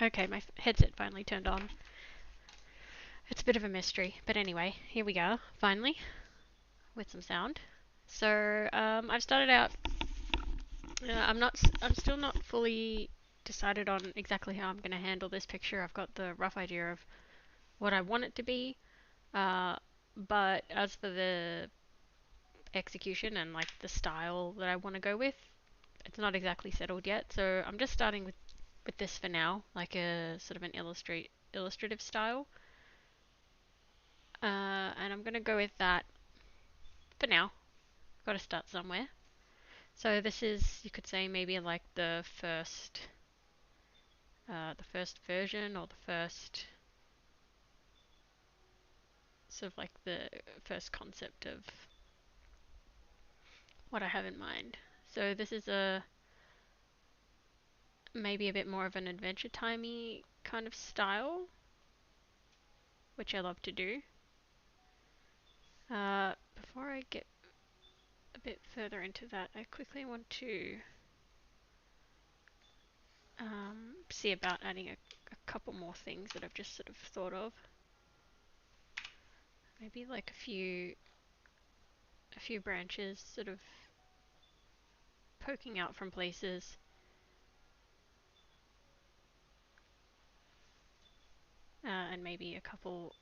Okay, my headset finally turned on. It's a bit of a mystery, but anyway, here we go, finally, with some sound. So, I've started out, I'm still not fully decided on exactly how I'm going to handle this picture. I've got the rough idea of what I want it to be, uh, but as for the execution and like the style that I want to go with, it's not exactly settled yet. So I'm just starting with this for now, like a sort of an illustrative style. And I'm gonna go with that for now. Got to start somewhere. So this is, you could say, maybe like the first version, or the first sort of like the first concept of what I have in mind. So this is a maybe a bit more of an adventure timey kind of style, which I love to do. Before I get a bit further into that, I quickly want to see about adding a couple more things that I've just sort of thought of. Maybe like a few branches sort of poking out from places. And maybe a couple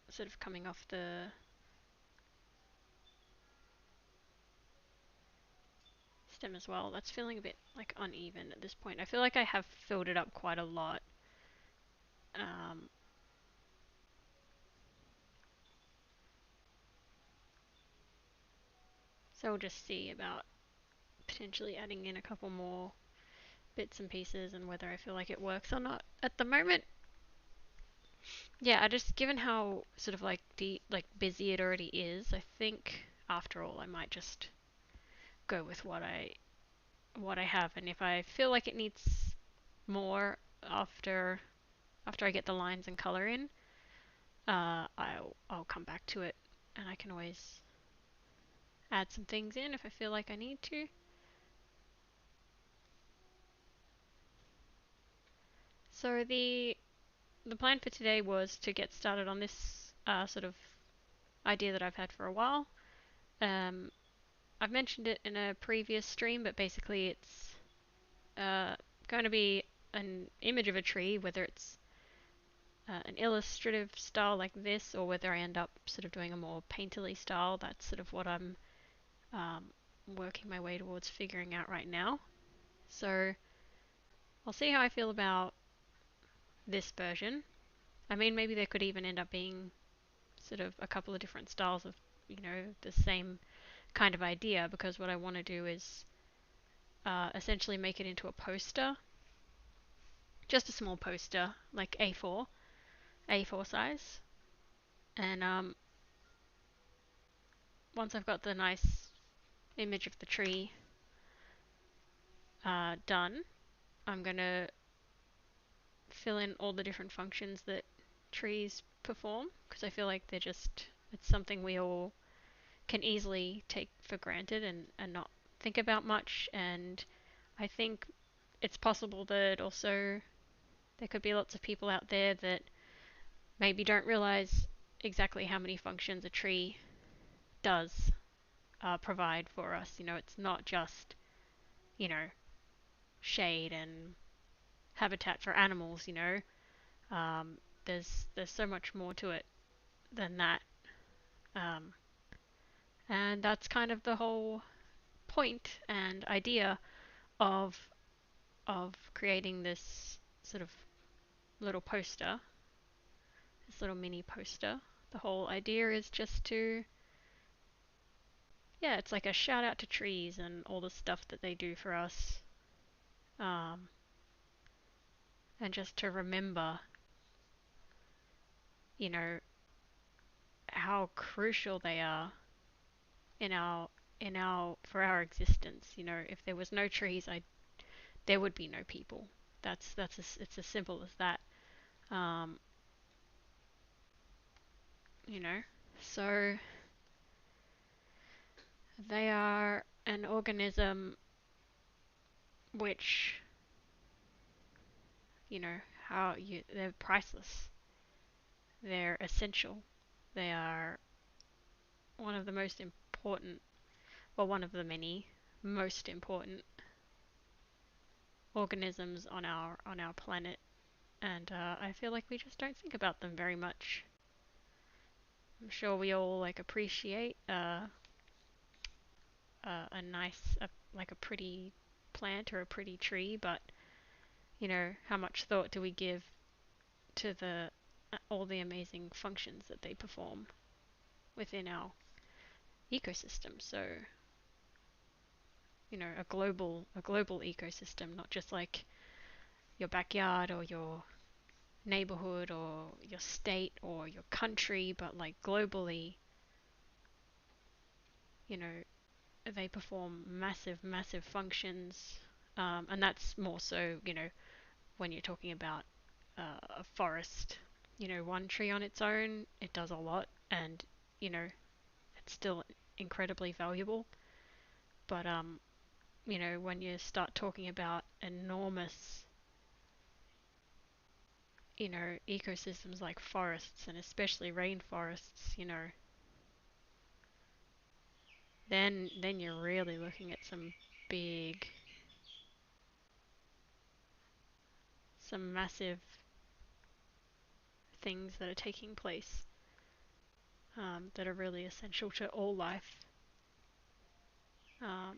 sort of coming off the stem as well. That's feeling a bit like uneven at this point. I feel like I have filled it up quite a lot. Um, so we'll just see about potentially adding in a couple more bits and pieces and whether I feel like it works or not. At the moment, yeah, I just given how sort of like busy it already is, I think after all I might just go with what I have, and if I feel like it needs more after I get the lines and color in, I'll come back to it, and I can always add some things in if I feel like I need to. So the plan for today was to get started on this sort of idea that I've had for a while. Um, I've mentioned it in a previous stream, but basically it's going to be an image of a tree, whether it's an illustrative style like this, or whether I end up sort of doing a more painterly style. That's sort of what I'm um, working my way towards figuring out right now. So I'll see how I feel about this version. I mean, maybe there could even end up being sort of a couple of different styles of, the same kind of idea, because what I want to do is essentially make it into a poster, just a small poster, like A4 size. And once I've got the nice image of the tree done, I'm going to fill in all the different functions that trees perform, because I feel like it's something we all can easily take for granted and not think about much. And I think it's possible that also there could be lots of people out there that maybe don't realize exactly how many functions a tree does provide for us. It's not just, you know, shade and habitat for animals. Um, there's so much more to it than that. Um, and that's kind of the whole point and idea of creating this sort of little poster, this little mini poster. The whole idea is just to, yeah, it's like a shout out to trees and all the stuff that they do for us, um, and just to remember, you know, how crucial they are in our for our existence. If there was no trees, there would be no people. It's as simple as that. Um, you know, so they are an organism which, they're priceless. They're essential. They are one of the most important, well, one of the many most important organisms on our planet, and I feel like we just don't think about them very much. I'm sure we all like appreciate a nice, like a pretty plant or a pretty tree, but you know, how much thought do we give to the all the amazing functions that they perform within our ecosystem? So, you know, a global ecosystem, not just like your backyard or your neighborhood or your state or your country, but like globally, you know, they perform massive, massive functions. And that's more so, you know, when you're talking about a forest. You know, one tree on its own, it does a lot, and you know, it's still incredibly valuable. But you know, when you start talking about enormous, you know, ecosystems like forests and especially rainforests, you know, then you're really looking at big, some massive things that are taking place that are really essential to all life. Um,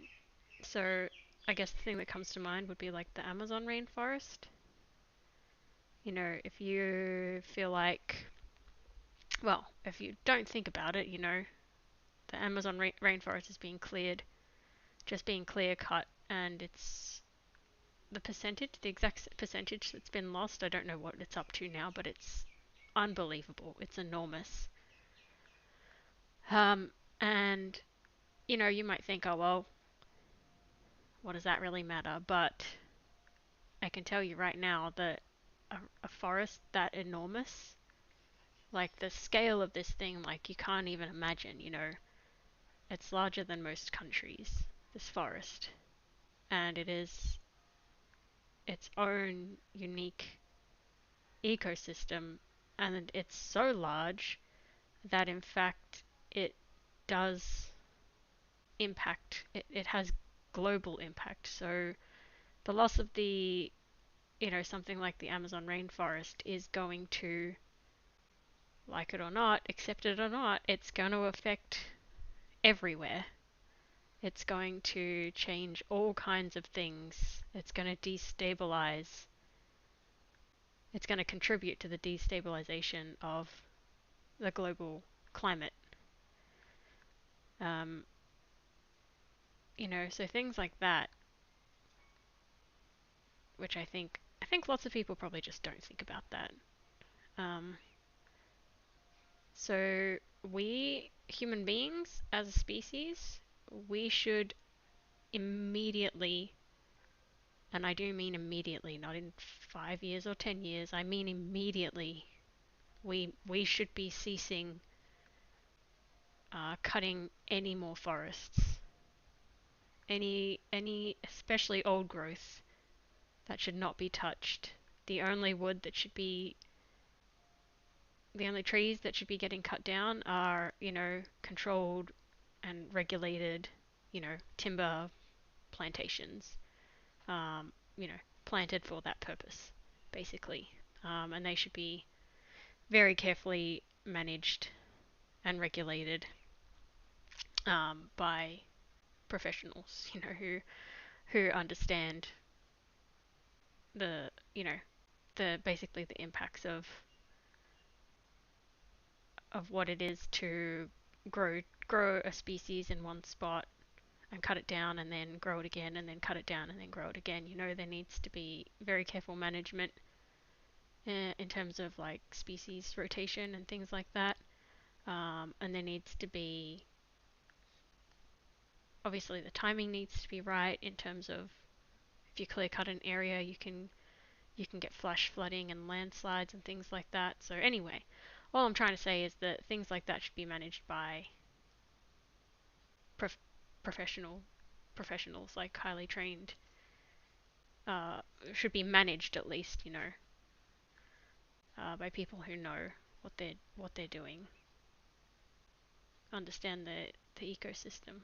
so I guess the thing that comes to mind would be like the Amazon rainforest. You know, if you feel like, well, if you don't think about it, you know, the Amazon rainforest is being cleared, just being clear cut, and it's the exact percentage that's been lost. I don't know what it's up to now, but it's unbelievable. It's enormous. Um, and you know, you might think, oh well, what does that really matter? But I can tell you right now that a forest that enormous, like the scale of this thing, like you can't even imagine, you know, it's larger than most countries, this forest. And it is its own unique ecosystem. And it's so large that in fact it does it has global impact. So the loss of the, you know, something like the Amazon rainforest is going to, like it or not, accept it or not, it's going to affect everywhere. It's going to change all kinds of things. It's going to destabilize, it's going to contribute to the destabilization of the global climate. Um, you know, so things like that, which I think lots of people probably just don't think about that. Um, so we human beings as a species, we should immediately, and I do mean immediately, not in 5 years or 10 years, I mean immediately, we should be ceasing cutting any more forests, any especially old growth that should not be touched. The only wood that should be the only trees that should be getting cut down are, you know, controlled and regulated, you know, timber plantations, you know, planted for that purpose, basically. And they should be very carefully managed and regulated by professionals, you know, who understand the, you know, the basically the impacts of what it is to grow a species in one spot and cut it down and then grow it again and then cut it down and then grow it again. You know, there needs to be very careful management in terms of like species rotation and things like that. And there needs to be, obviously the timing needs to be right in terms of if you clear cut an area, you can get flash flooding and landslides and things like that. So anyway, all I'm trying to say is that things like that should be managed by prof- professional professionals, like highly trained, uh, should be managed at least, you know. by people who know what they're doing, understand the ecosystem.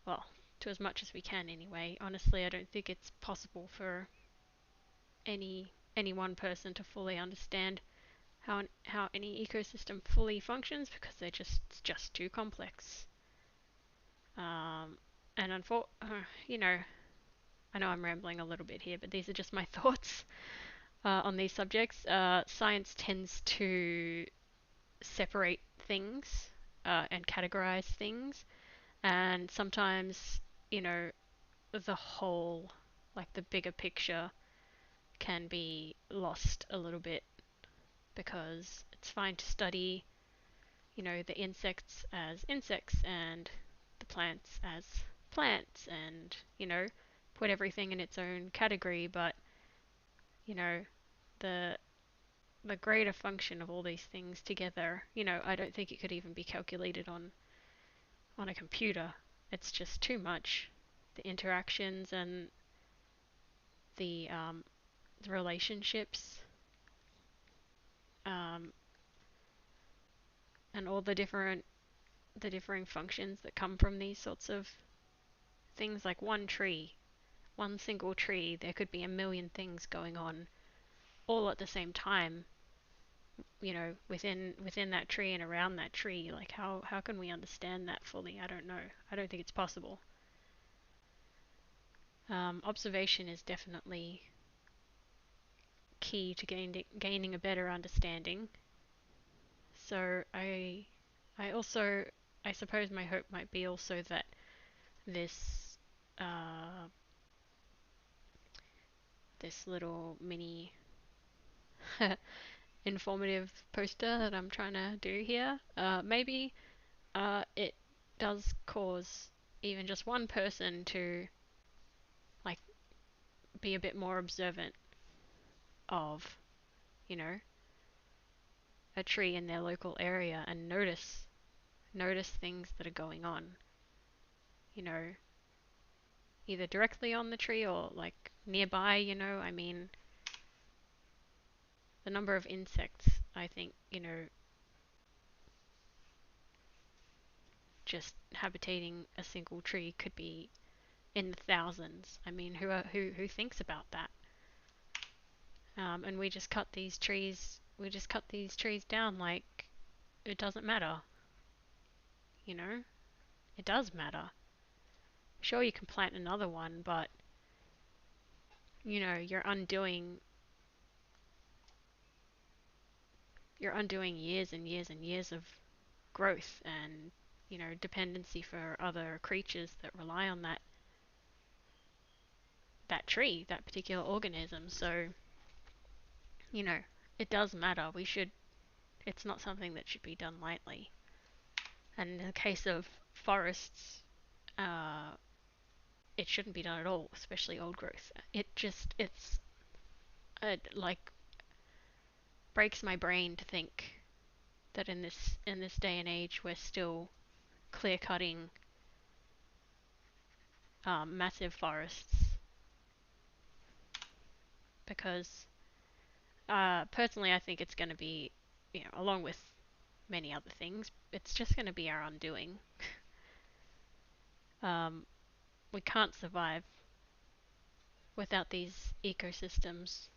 Well, to as much as we can anyway. Honestly, I don't think it's possible for any one person to fully understand how any ecosystem fully functions, because they're just too complex. And you know, I know I'm rambling a little bit here, but these are just my thoughts on these subjects. Science tends to separate things and categorize things, and sometimes, you know, the whole, like the bigger picture, can be lost a little bit, because it's fine to study, you know, the insects as insects and the plants as plants, and, you know, put everything in its own category, but, you know, the the greater function of all these things together, you know, I don't think it could even be calculated on a computer. It's just too much. The interactions and the relationships, um, and all the differing functions that come from these sorts of things. Like one single tree, there could be a million things going on all at the same time, you know, within that tree and around that tree. Like how can we understand that fully? I don't know. I don't think it's possible. Observation is definitely key to gaining a better understanding. So I suppose my hope might be also that this uh, this little mini informative poster that I'm trying to do here, maybe it does cause even just one person to, like, be a bit more observant of, you know, a tree in their local area, and notice things that are going on, you know, either directly on the tree or like nearby, you know. I mean, the number of insects, I think, you know, just habitating a single tree could be in the thousands. I mean, who thinks about that? And we just cut these trees. We just cut these trees down like it doesn't matter. You know, it does matter. Sure, you can plant another one, but, you know, you're undoing years and years and years of growth and, you know, dependency for other creatures that rely on that tree, that particular organism. So, you know, it does matter. It's not something that should be done lightly. And in the case of forests, uh, it shouldn't be done at all, especially old growth. It like breaks my brain to think that in this day and age we're still clear cutting massive forests, because personally I think it's going to be, you know, along with many other things, it's just going to be our undoing. um, we can't survive without these ecosystems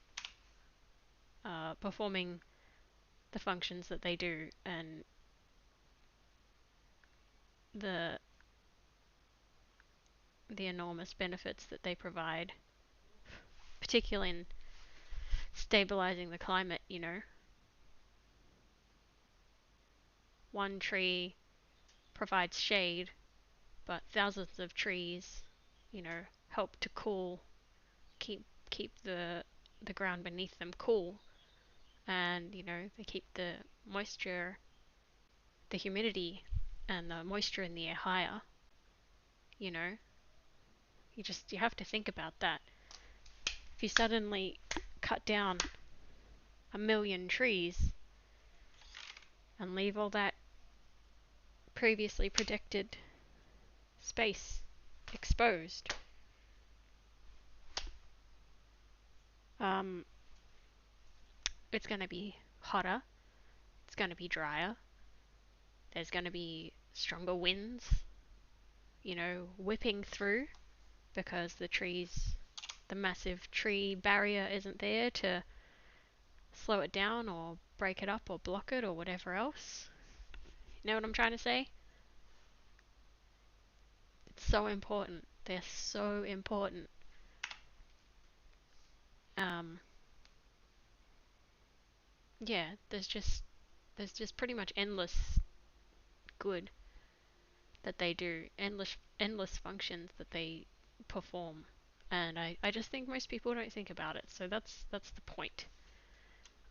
performing the functions that they do, and the the enormous benefits that they provide, particularly in stabilizing the climate. You know, one tree provides shade, but thousands of trees, you know, help to keep the ground beneath them cool, and, you know, they keep the humidity and the moisture in the air higher. You know, you have to think about that. If you suddenly cut down a million trees and leave all that previously protected space exposed, um, it's going to be hotter, it's going to be drier, there's going to be stronger winds, whipping through because the massive tree barrier isn't there to slow it down or break it up or block it or whatever else. You know what I'm trying to say? It's so important. They're so important. Um, yeah, there's just pretty much endless good that they do, endless functions that they perform. And I just think most people don't think about it. So that's the point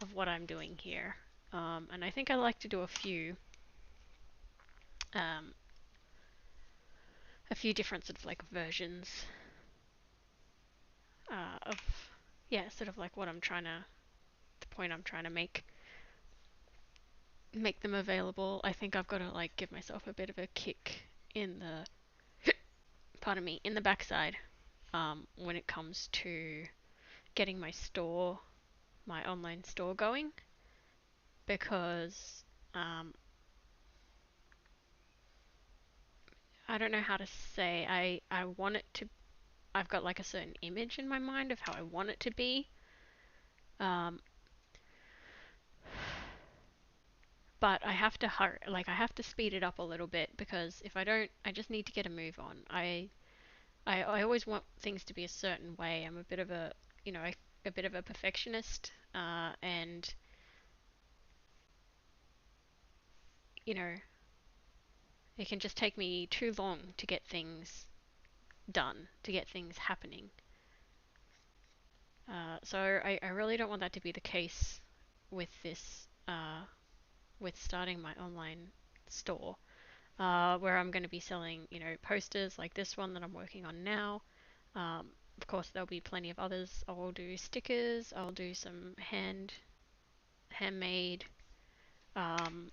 of what I'm doing here. And I think I like to do um, a few different sort of like versions of yeah, sort of like the point I'm trying to make them available. I think I've got to like give myself a bit of a kick in the pardon me, in the backside when it comes to getting my online store going because I don't know how to say I want it to I've got like a certain image in my mind of how I want it to be. Um, but I have to hurry, like I have to speed it up a little bit because if I don't, I just need to get a move on. I always want things to be a certain way. I'm a bit of a bit of a perfectionist, and you know, it can just take me too long to get things done, to get things happening. So I really don't want that to be the case with with starting my online store, where I'm going to be selling, posters like this one that I'm working on now. Of course, there'll be plenty of others. I'll do stickers. I'll do some handmade um,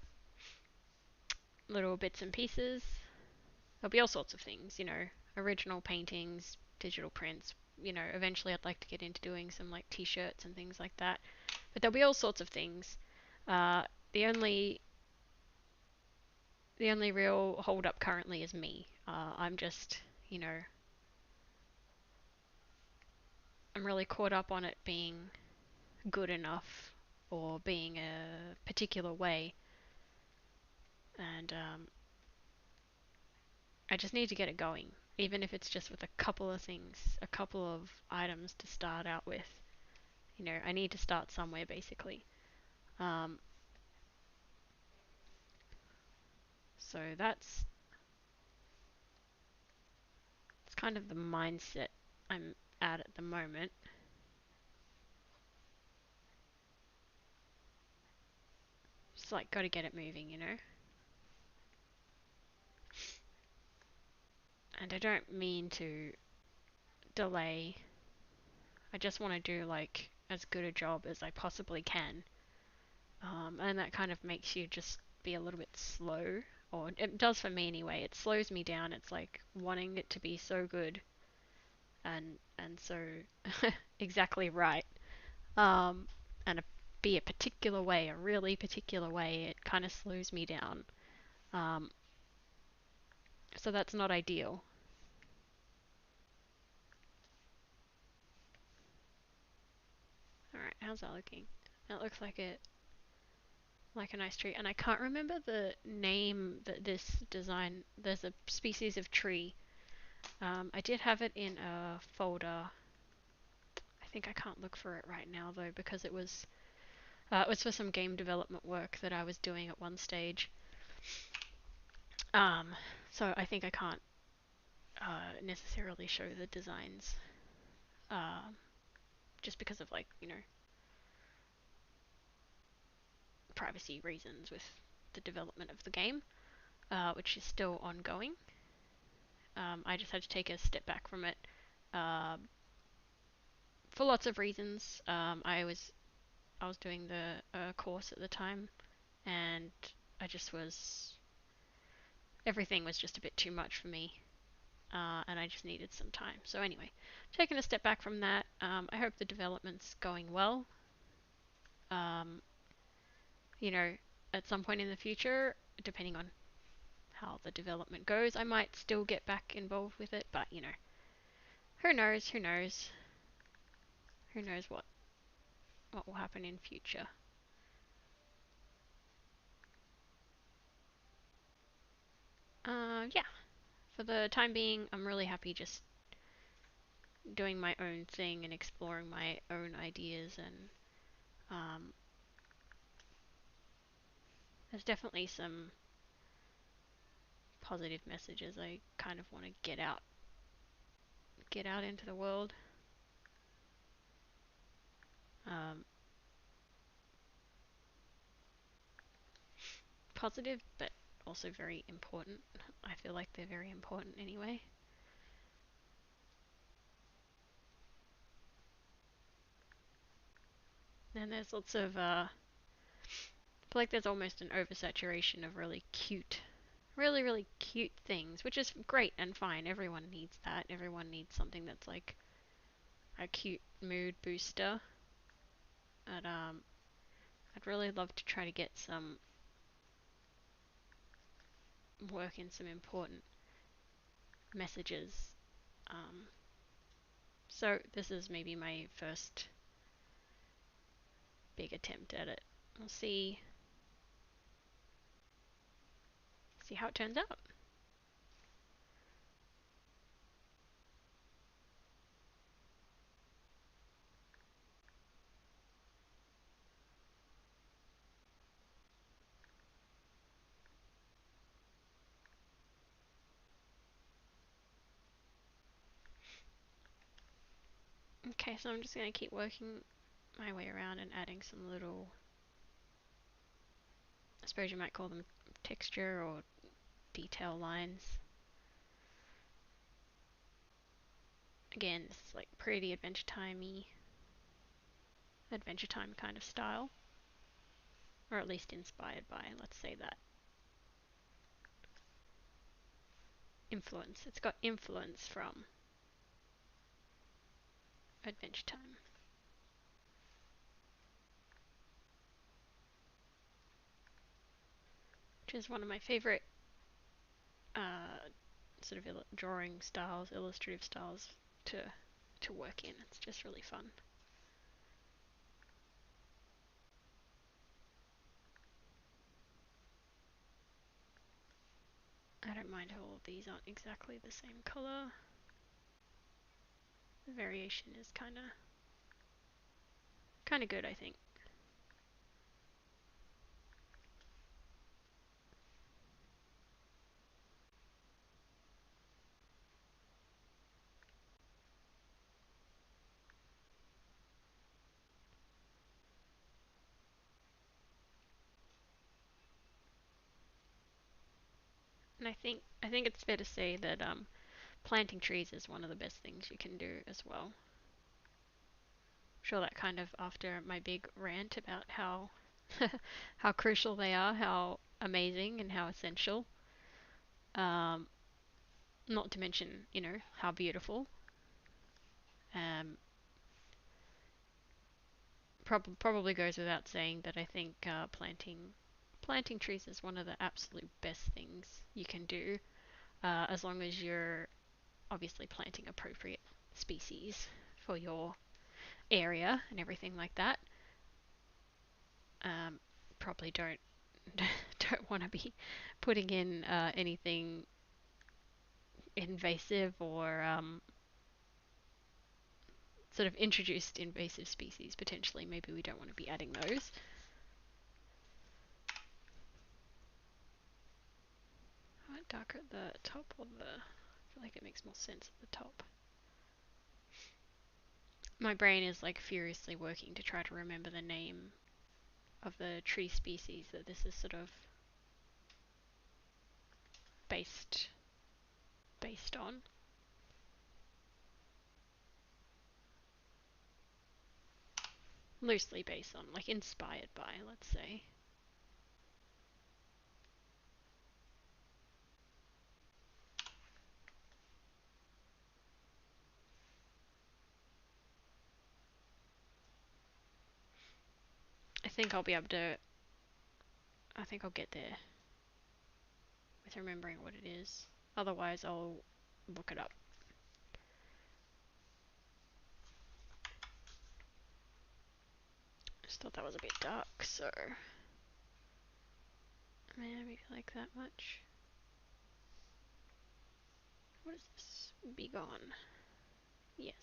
little bits and pieces. There'll be all sorts of things, original paintings, digital prints. Eventually I'd like to get into doing some like t-shirts and things like that. But there'll be all sorts of things. Uh, the only the only real hold up currently is me. I'm just, I'm really caught up on it being good enough or being a particular way, and I just need to get it going, even if it's just with a couple of things, a couple of items to start out with. I need to start somewhere basically. Um, so it's kind of the mindset I'm at the moment. Just like got to get it moving. And I don't mean to delay. I just want to do like as good a job as I possibly can. And that kind of makes you just be a little bit slow, or it does for me anyway. It slows me down. It's like wanting it to be so good and so exactly right. Um, and be a particular way, a really particular way. It kind of slows me down. Um, so that's not ideal. All right, how's that looking? That looks like a nice tree. And I can't remember the name that this design. There's a species of tree. I did have it in a folder. I think I can't look for it right now though because it was for some game development work that I was doing at one stage. Um, so I think I can't necessarily show the designs uh, just because of like privacy reasons with the development of the game, which is still ongoing. I just had to take a step back from it uh, for lots of reasons. I was doing the course at the time, and I just was everything was just a bit too much for me, and I just needed some time. So anyway, taking a step back from that. I hope the development's going well. Um, you know, at some point in the future, depending on how the development goes, I might still get back involved with it, but you know, who knows, who knows, who knows what will happen in future. Yeah, for the time being, I'm really happy just doing my own thing and exploring my own ideas, and um, there's definitely some positive messages I kind of want to get out into the world. Um, Positive, but also very important. I feel like they're very important anyway. And there's lots of, I feel like there's almost an oversaturation of really cute, really, really cute things, which is great and fine. Everyone needs that. Everyone needs something that's like a cute mood booster. But I'd really love to try to get some work in some important messages. Um, so this is maybe my first big attempt at it. We'll see how it turns out. Okay, so I'm just going to keep working my way around and adding some little, I suppose you might call them texture or detail lines. Again, this is like pretty Adventure Time kind of style, or at least inspired by, let's say that. Influence. It's got influence from Adventure Time. Which is one of my favorite sort of drawing styles, illustrative styles to work in. It's just really fun. I don't mind how all of these aren't exactly the same color. The variation is kind of good, I think. And I think it's fair to say that planting trees is one of the best things you can do as well. I'm sure that kind of after my big rant about how how crucial they are, how amazing and how essential. Um, Not to mention, you know, how beautiful. Um, Probably goes without saying that I think planting trees is one of the absolute best things you can do, as long as you're obviously planting appropriate species for your area and everything like that. Um, Probably don't want to be putting in anything invasive or sort of introduced invasive species potentially. Maybe we don't want to be adding those. I might darker at the top or I feel like it makes more sense at the top. My brain is like furiously working to try to remember the name of the tree species that this is sort of based based on. Loosely based on, like inspired by, let's say. I think I'll be able to, I think I'll get there with remembering what it is. Otherwise I'll look it up. Just thought that was a bit dark, so maybe like that much. What is this? Be gone. Yes.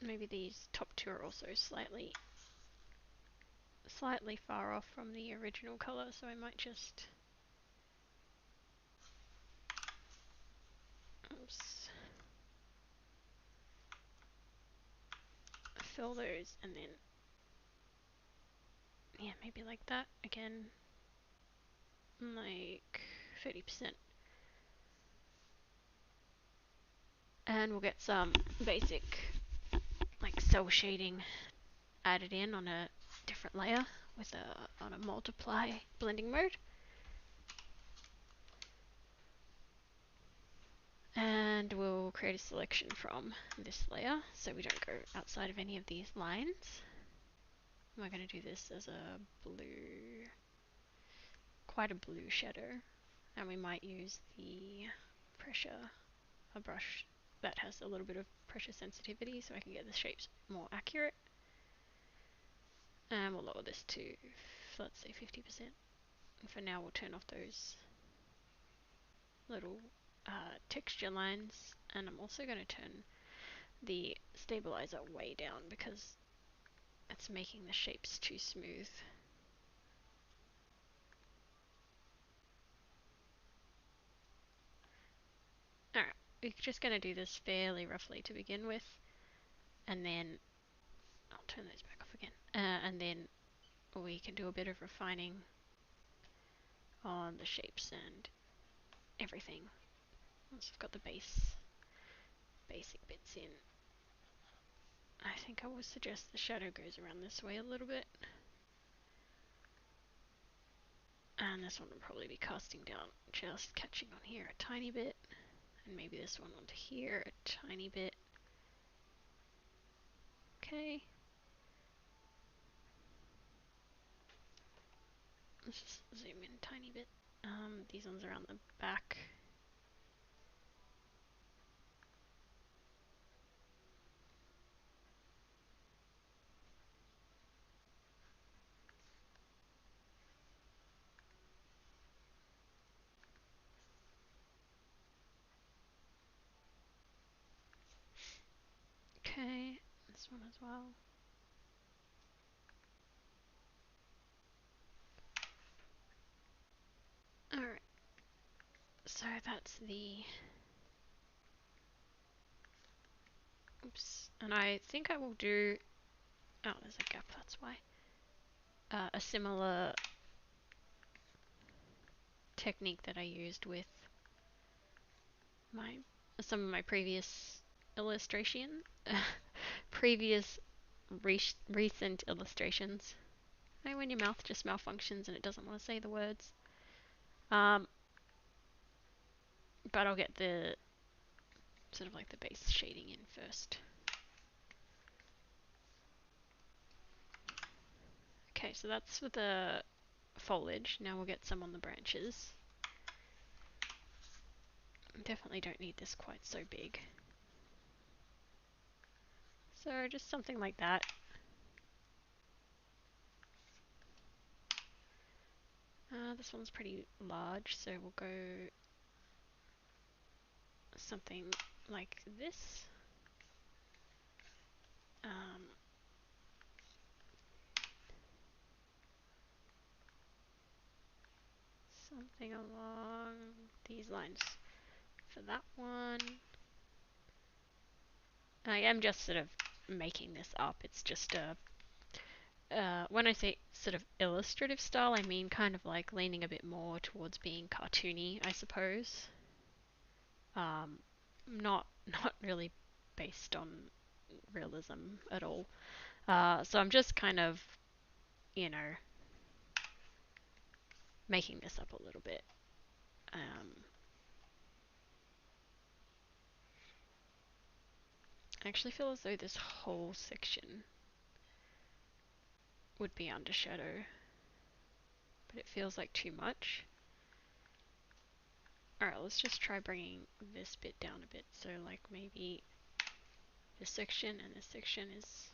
Maybe these top two are also slightly far off from the original colour, so I might just fill those and then yeah, maybe like that again, like 30%. And we'll get some basic like cell shading added in on a different layer with on a multiply blending mode. And we'll create a selection from this layer so we don't go outside of any of these lines. We're going to do this as a blue, quite a blue shadow, and we might use the pressure, a brush that has a little bit of pressure sensitivity so I can get the shapes more accurate. And we'll lower this to, let's say, 50%. And for now we'll turn off those little texture lines, and I'm also going to turn the stabilizer way down because it's making the shapes too smooth. Alright, we're just going to do this fairly roughly to begin with, and then I'll turn those back off again, and then we can do a bit of refining on the shapes and everything once we've got the basic bits in. I think I would suggest the shadow goes around this way a little bit, and this one will probably be casting down, just catching on here a tiny bit, and maybe this one onto here a tiny bit. Okay. Let's just zoom in a tiny bit. These ones are on the back. Okay, this one as well. Alright, so that's the... Oops, and I think I will do... Oh, there's a gap, that's why. A similar technique that I used with my some of my previous illustration, previous recent illustrations. You know when your mouth just malfunctions and it doesn't want to say the words. But I'll get the sort of like the base shading in first. Okay, so that's for the foliage. Now we'll get some on the branches. Definitely don't need this quite so big. So just something like that. This one's pretty large, so we'll go something like this. Something along these lines for that one. I am just sort of making this up. It's just a when I say sort of illustrative style, I mean kind of like leaning a bit more towards being cartoony, I suppose. Not really based on realism at all. So I'm just kind of, you know, making this up a little bit. I actually feel as though this whole section would be under shadow, but it feels like too much. Alright, let's just try bringing this bit down a bit. So like maybe this section and this section is...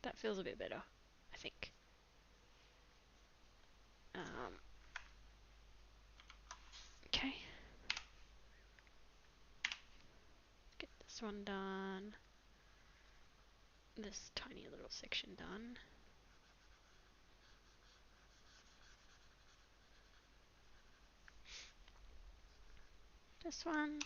that feels a bit better, I think. Okay. Get this one done. This tiny little section done. This one.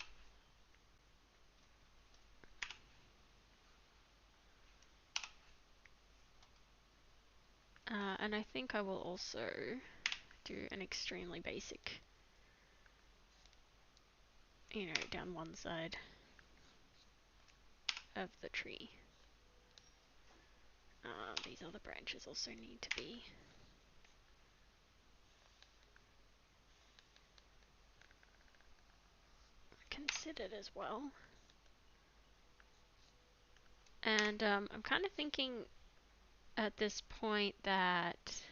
And I think I will also do an extremely basic, you know, down one side of the tree. These other branches also need to be considered as well. And I'm kind of thinking at this point that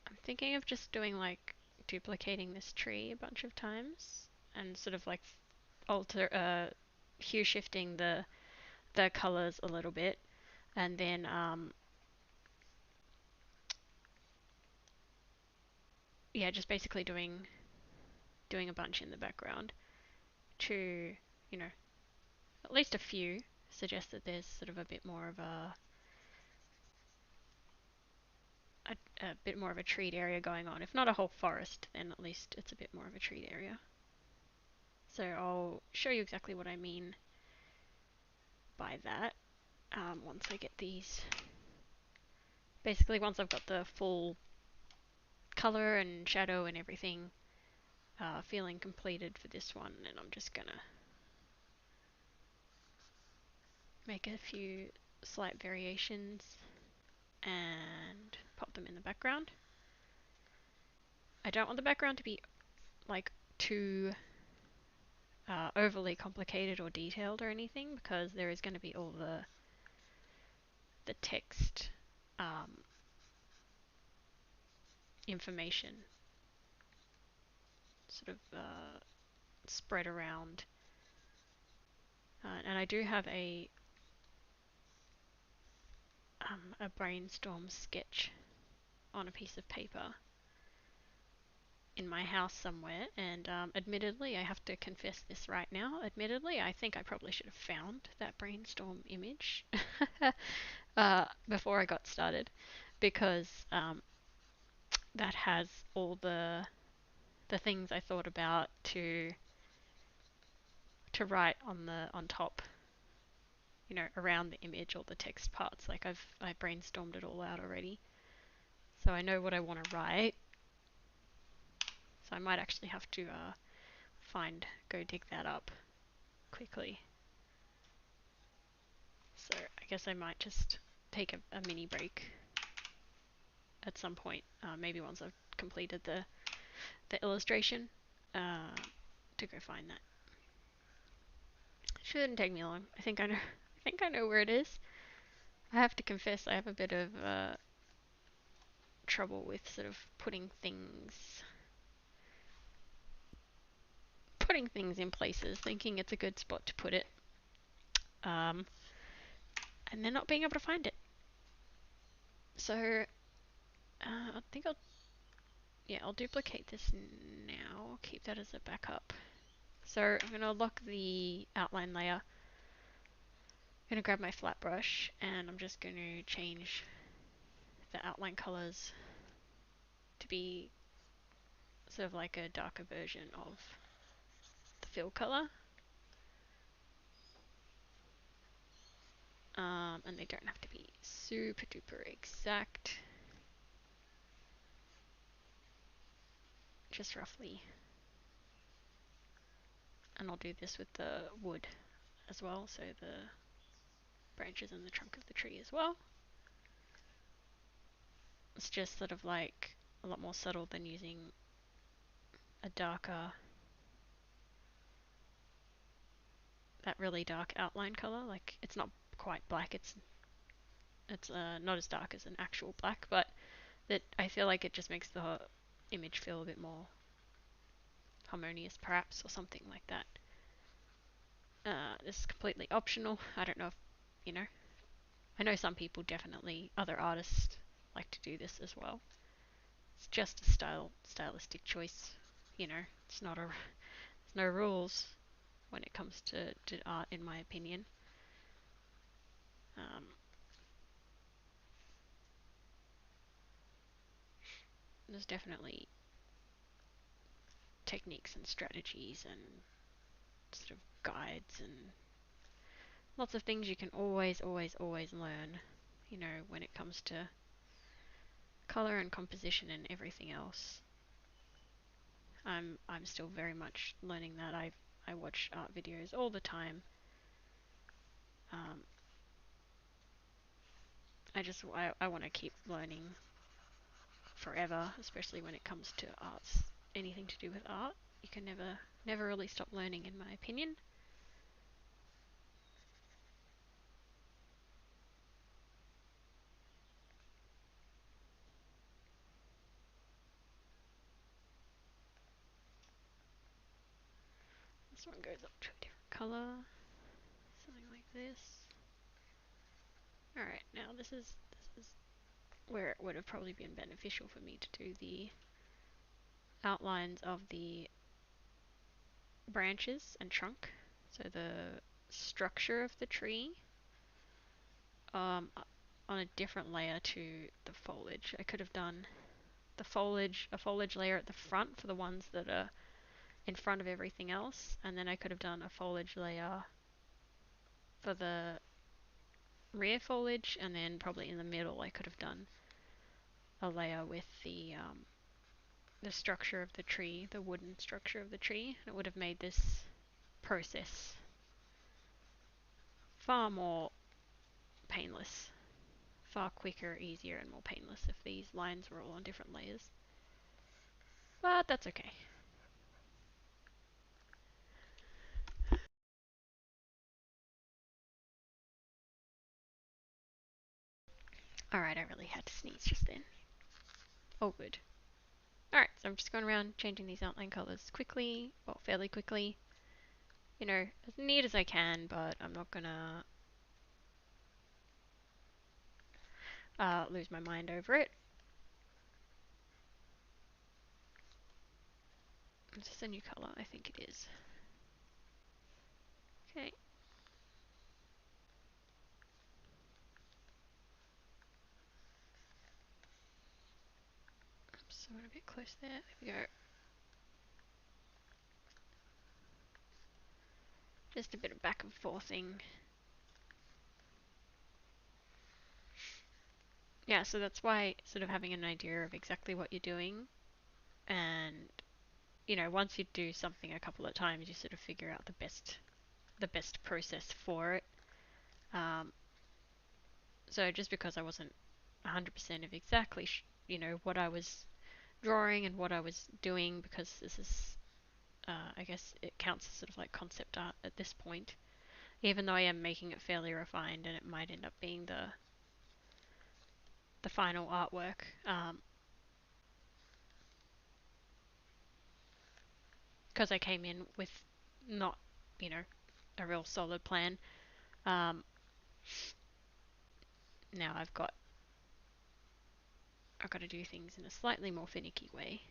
I'm thinking of just doing like duplicating this tree a bunch of times and sort of like hue shifting the colors a little bit, and then yeah, just basically doing a bunch in the background to, you know, at least a few suggest that there's sort of a bit more of a bit more of a treed area going on. If not a whole forest, then at least it's a bit more of a treed area. So I'll show you exactly what I mean by that once I get these. Basically, once I've got the full color and shadow and everything feeling completed for this one, and I'm just gonna make a few slight variations and pop them in the background. I don't want the background to be like too overly complicated or detailed or anything, because there is going to be all the text information sort of spread around. And I do have a brainstorm sketch on a piece of paper in my house somewhere, and admittedly, I have to confess this right now, admittedly, I think I probably should have found that brainstorm image before I got started, because that has all the things I thought about to write on top, you know, around the image, all the text parts. Like I brainstormed it all out already, so I know what I want to write. So I might actually have to go dig that up quickly. So I guess I might just take a mini break at some point, maybe once I've completed the illustration, to go find that. Shouldn't take me long. I think I know. I think I know where it is. I have to confess, I have a bit of trouble with sort of putting things in places, thinking it's a good spot to put it, and then not being able to find it. So I think I'll duplicate this now. Keep that as a backup. So I'm gonna lock the outline layer. I'm gonna grab my flat brush and I'm just gonna change the outline colors to be sort of like a darker version of the fill color. And they don't have to be super duper exact. Just roughly. And I'll do this with the wood as well, so the branches and the trunk of the tree as well. It's just sort of like a lot more subtle than using a darker, that really dark outline color. Like it's not quite black, it's not as dark as an actual black, but that I feel like it just makes the image feel a bit more harmonious perhaps, or something like that. This is completely optional. I don't know if, you know, I know some people definitely, other artists like to do this as well. It's just a stylistic choice, you know. It's not a, there's no rules when it comes to art, in my opinion. Um, there's definitely techniques and strategies and sort of guides and lots of things you can always learn, you know, when it comes to color and composition and everything else. I'm still very much learning that. I watch art videos all the time. Um, I want to keep learning forever, especially when it comes to arts. Anything to do with art, you can never really stop learning, in my opinion. This one goes up to a different color, something like this. All right, now this is where it would have probably been beneficial for me to do the outlines of the branches and trunk. So the structure of the tree, um, on a different layer to the foliage. I could have done a foliage layer at the front for the ones that are in front of everything else, and then I could have done a foliage layer for the rear foliage, and then probably in the middle I could have done a layer with the structure of the tree, the wooden structure of the tree. It would have made this process far more painless, far quicker, easier, and more painless if these lines were all on different layers. But that's okay. Alright, I really had to sneeze just then. Oh, good. Alright, so I'm just going around changing these outline colors quickly, well, fairly quickly. You know, as neat as I can, but I'm not gonna lose my mind over it. Is this a new color? I think it is. Okay. Oops, I went a bit close there. There we go. Just a bit of back and forthing. Yeah, so that's why sort of having an idea of exactly what you're doing, and you know, once you do something a couple of times, you sort of figure out the best process for it. Um, so just because I wasn't 100% of exactly you know, what I was drawing and what I was doing, because this is I guess it counts as sort of like concept art at this point, even though I am making it fairly refined and it might end up being the final artwork. Because I came in with not, you know, a real solid plan. Um, now I've got to do things in a slightly more finicky way.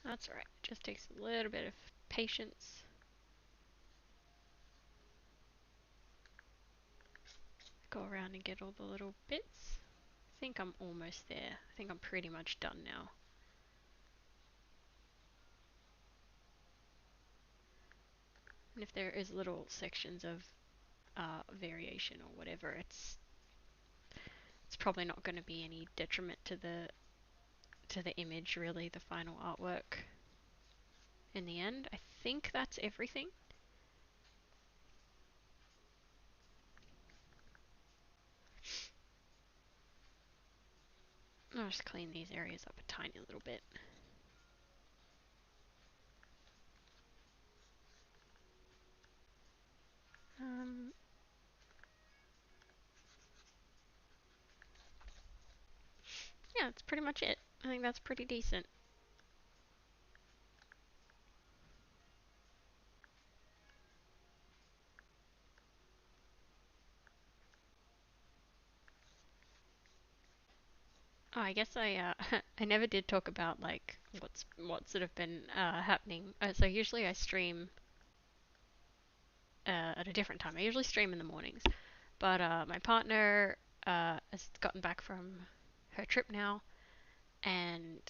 That's alright. It just takes a little bit of patience. Go around and get all the little bits. I think I'm almost there. I think I'm pretty much done now. And if there is little sections of variation or whatever, it's probably not going to be any detriment to the image, really, the final artwork. In the end, I think that's everything. I'll just clean these areas up a tiny little bit. Um, yeah, that's pretty much it. I think that's pretty decent. Oh, I guess I never did talk about like what sort of been happening. So usually I stream at a different time. I usually stream in the mornings, but my partner has gotten back from her trip now, and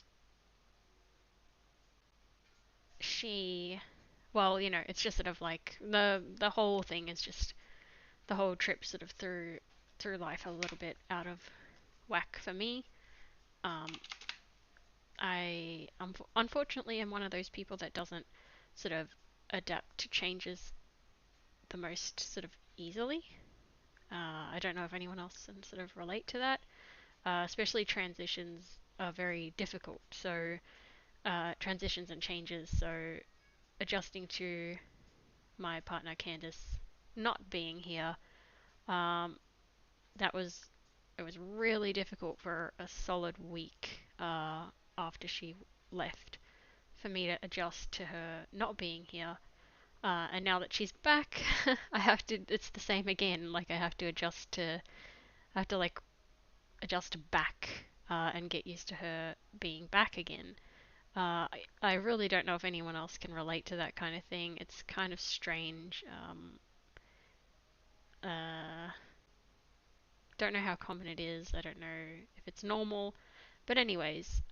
she, well, it's just sort of like the whole thing is just the whole trip sort of through life a little bit out of whack for me. Um, I unfortunately am one of those people that doesn't sort of adapt to changes the most sort of easily. I don't know if anyone else can sort of relate to that. Especially transitions are very difficult. So transitions and changes. So adjusting to my partner Candace not being here, um, that was it was really difficult for a solid week after she left for me to adjust to her not being here. And now that she's back, I have to. It's the same again. Like I have to adjust to. I have to like adjust back and get used to her being back again. I really don't know if anyone else can relate to that kind of thing. It's kind of strange. Uh, don't know how common it is. I don't know if it's normal. But anyways,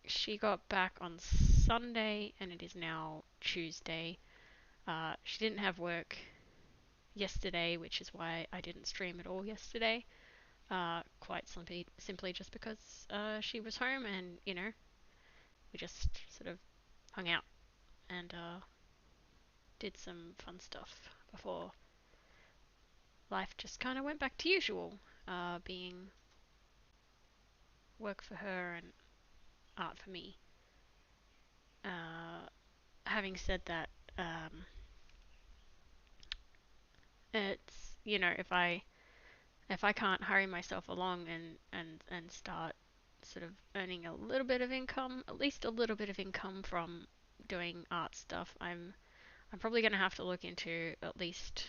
she got back on Sunday and it is now Tuesday. She didn't have work yesterday, which is why I didn't stream at all yesterday. Quite simply just because she was home and, we just sort of hung out and did some fun stuff before life just kind of went back to usual, being work for her and art for me. Uh, Having said that, it's if I can't hurry myself along and start sort of earning a little bit of income, at least a little bit of income from doing art stuff, I'm probably going to have to look into at least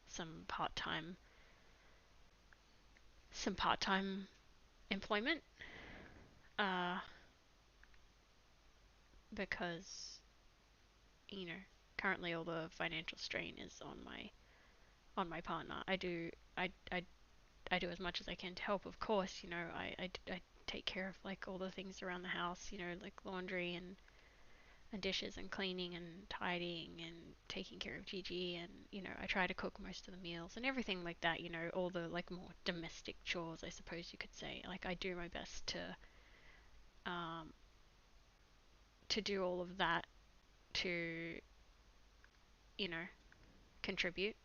some part-time some part-time employment, uh, because you know currently all the financial strain is on my partner. I do as much as I can to help, of course. I take care of like all the things around the house, like laundry and dishes and cleaning and tidying and taking care of Gigi, and I try to cook most of the meals and everything like that, all the like more domestic chores, I suppose you could say. Like I do my best um to do all of that to, you know, contribute.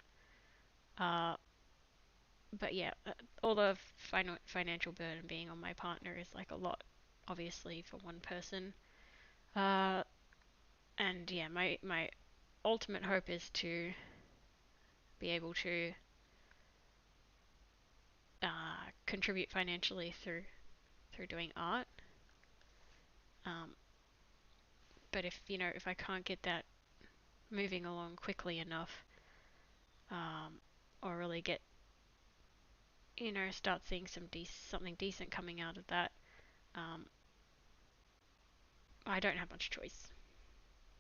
Uh but yeah, all the financial burden being on my partner is like a lot, obviously, for one person. Uh, and yeah, my ultimate hope is to be able to contribute financially through doing art. Um, but if I can't get that moving along quickly enough, or really get start seeing something decent coming out of that, um, I don't have much choice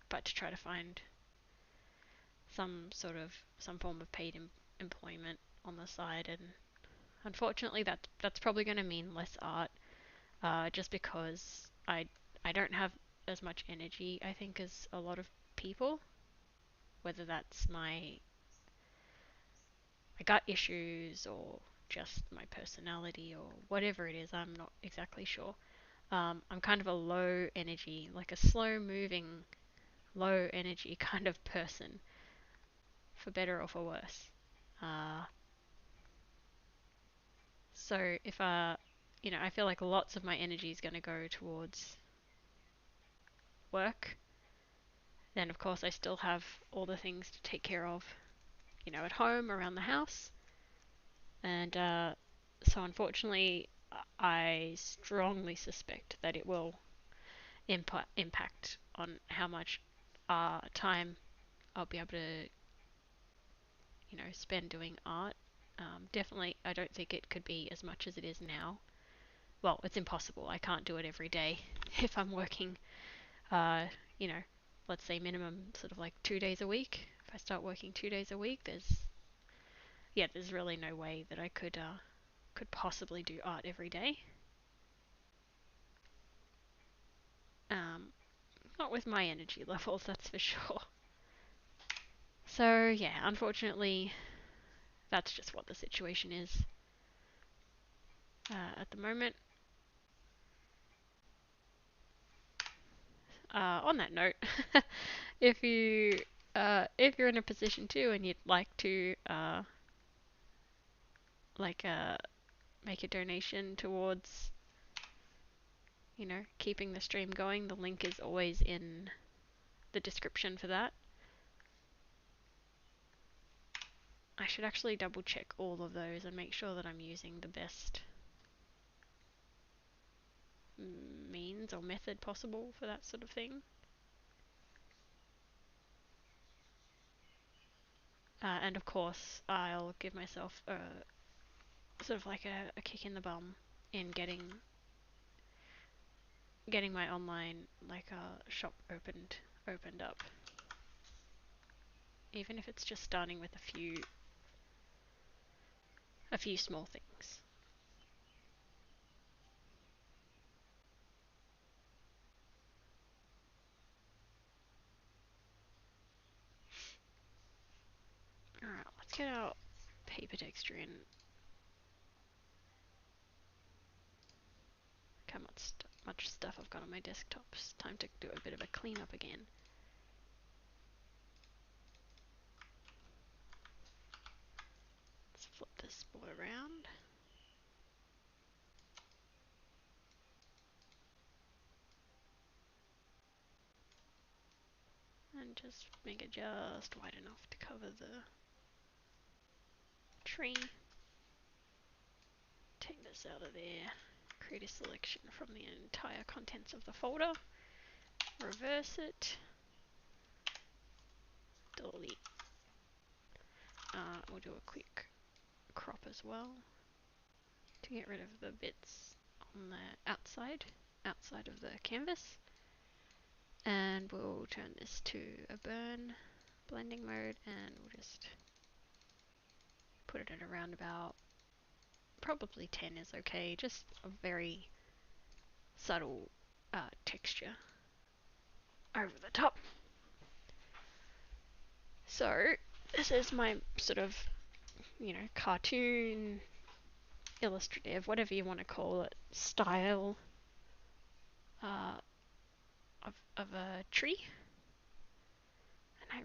but to try to find some form of paid employment on the side. And unfortunately that's probably going to mean less art, just because I don't have as much energy, I think, as a lot of people, whether that's my gut issues or just my personality or whatever it is. I'm not exactly sure. I'm kind of a low energy, like a slow moving, low energy kind of person, for better or for worse. Uh, So if you know, I feel like lots of my energy is going to go towards work, then of course I still have all the things to take care of, you know, at home, around the house. And so unfortunately, I strongly suspect that it will impact on how much time I'll be able to, you know, spend doing art. Definitely, I don't think it could be as much as it is now. Well, it's impossible. I can't do it every day if I'm working, uh, you know, let's say minimum sort of like 2 days a week. If I start working 2 days a week, there's really no way that I could possibly do art every day. Um, Not with my energy levels, that's for sure. So yeah, unfortunately, that's just what the situation is at the moment. On that note, if you if you're in a position to and you'd like to like uh, make a donation towards, you know, keeping the stream going, the link is always in the description for that. I should actually double check all of those and make sure that I'm using the best means or method possible for that sort of thing. And of course, I'll give myself sort of like a kick in the bum in getting my online like shop opened up, even if it's just starting with a few small things. All right, let's get our paper texture in. Look how much stuff I've got on my desktop. It's time to do a bit of a cleanup again. Let's flip this boy around. And just make it just wide enough to cover the tree. Take this out of there. Create a selection from the entire contents of the folder. Reverse it. Delete. We'll do a quick crop as well to get rid of the bits on the outside of the canvas. And we'll turn this to a burn blending mode, and we'll just put it at around about, probably 10 is okay, just a very subtle texture over the top. So this is my sort of, you know, cartoon, illustrative, whatever you want to call it, style uh, of a tree. And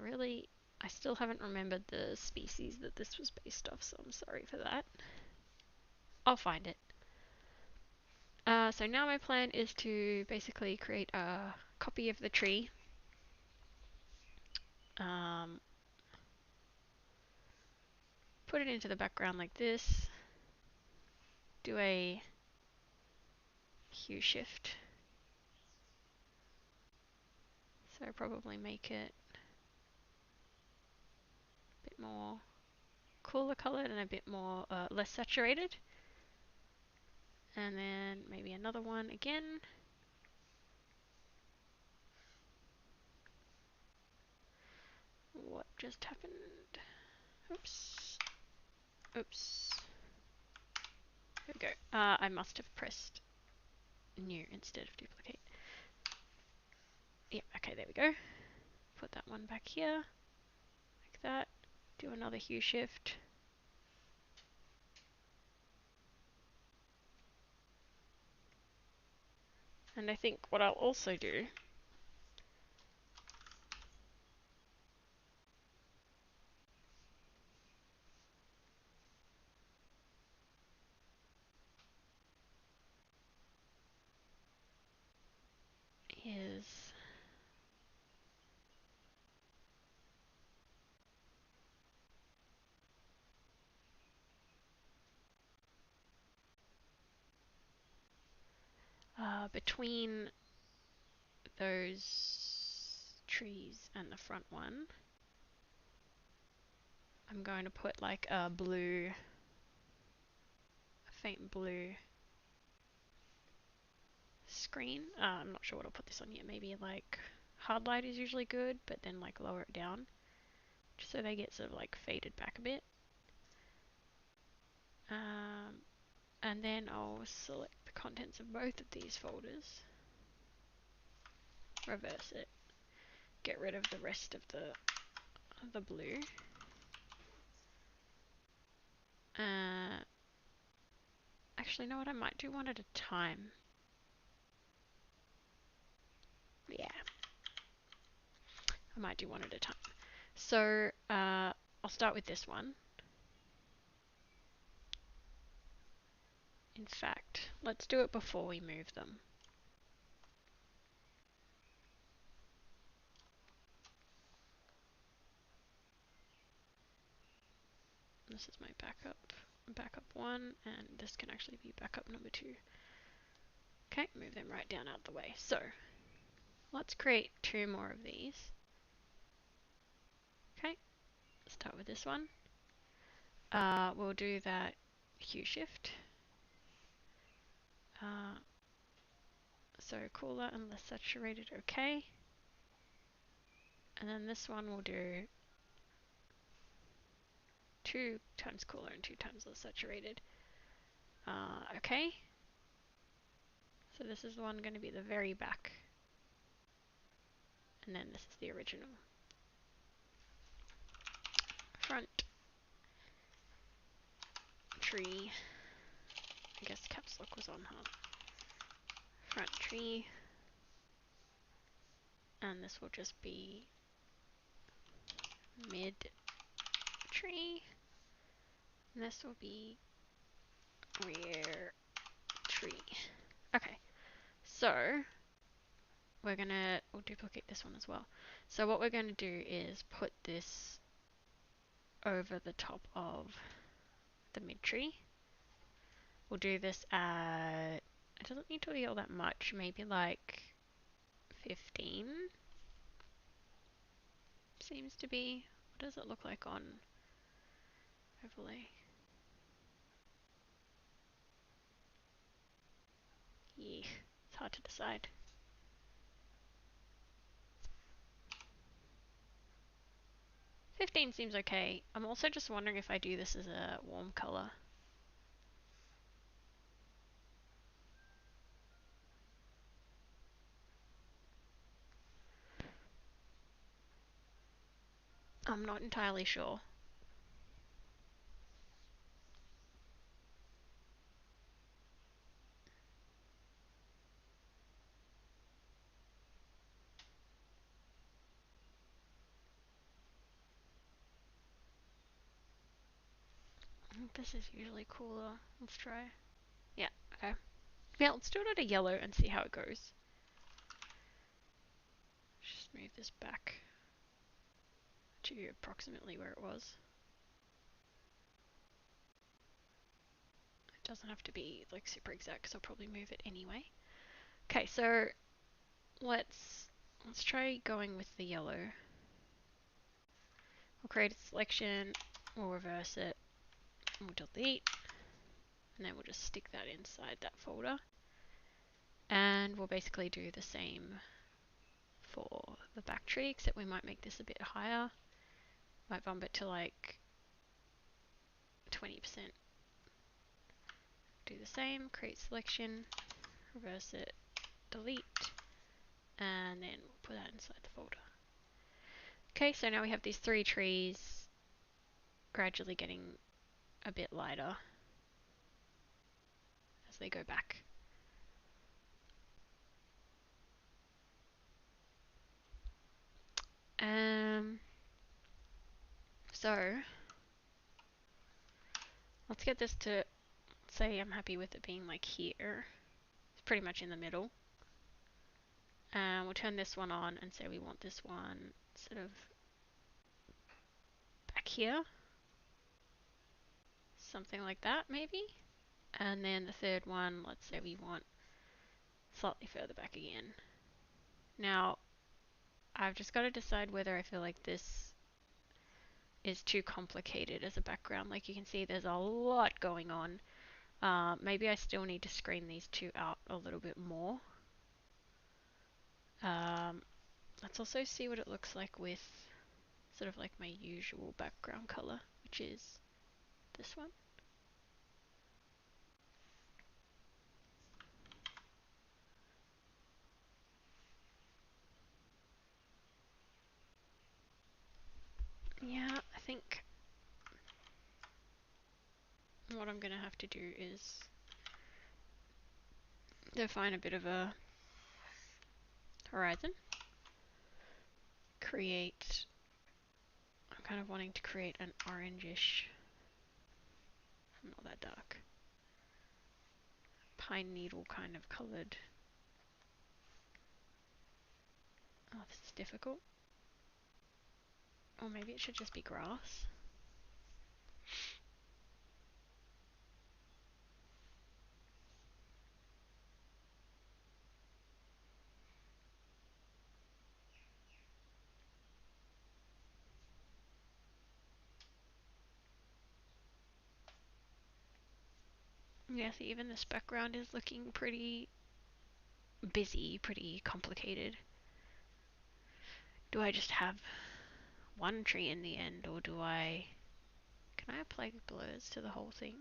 I still haven't remembered the species that this was based off, so I'm sorry for that. I'll find it. So now my plan is to basically create a copy of the tree. Put it into the background like this. Do a hue shift. So probably make it a bit more cooler colored and a bit more less saturated. And then maybe another one again. What just happened? Oops. Oops. There we go. I must have pressed new instead of duplicate. Yep, okay, there we go. Put that one back here, like that. Do another hue shift. And I think what I'll also do between those trees and the front one, I'm going to put like a faint blue screen. I'm not sure what I'll put this on yet. Maybe like hard light is usually good, but then like lower it down just so they get sort of like faded back a bit. And then I'll select the contents of both of these folders, reverse it, get rid of the rest of the blue. Actually, you know what? I might do one at a time. Yeah, I might do one at a time. So I'll start with this one. In fact, let's do it before we move them. This is my backup one, and this can actually be backup number 2. Okay, move them right down out the way. So let's create 2 more of these. Okay, start with this one. We'll do that hue shift. So cooler and less saturated, okay. And then this one we'll do 2 times cooler and 2 times less saturated. Okay. So this is the one going to be the very back. And then this is the original. Front tree. I guess caps lock was on, huh? Front tree. And this will just be mid tree. And this will be rear tree. Okay. So we'll duplicate this one as well. So what we're going to do is put this over the top of the mid tree. We'll do this at, it doesn't need to be all that much, maybe like 15 seems to be. What does it look like on overlay? Yeah, it's hard to decide. $15 seems okay. I'm also just wondering if I do this as a warm color. I'm not entirely sure. This is usually cooler. Let's try. Yeah, okay. Yeah, let's do it at a yellow and see how it goes. Just move this back to approximately where it was. It doesn't have to be like super exact because I'll probably move it anyway. Okay, so let's try going with the yellow. We'll create a selection, we'll reverse it, we'll delete, and then we'll just stick that inside that folder. And we'll basically do the same for the back tree, except we might make this a bit higher. Might bump it to like 20%. Do the same, create selection, reverse it, delete, and then we'll put that inside the folder. Okay, so now we have these 3 trees gradually getting a bit lighter as they go back. So let's get this to, say I'm happy with it being like here. It's pretty much in the middle. And we'll turn this one on and say we want this one sort of back here. Something like that maybe. And then the third one, let's say we want slightly further back again. Now, I've just got to decide whether I feel like this is too complicated as a background. Like you can see there's a lot going on. Maybe I still need to screen these two out a little bit more. Let's also see what it looks like with sort of like my usual background color, which is this one. Yeah, I think what I'm going to have to do is define a bit of a horizon. I'm kind of wanting to create an orangish, not that dark, pine needle kind of coloured. Oh, this is difficult. Or maybe it should just be grass. Yeah, see, even this background is looking pretty busy, pretty complicated. Do I just have one tree in the end, or do I... Can I apply blurs to the whole thing?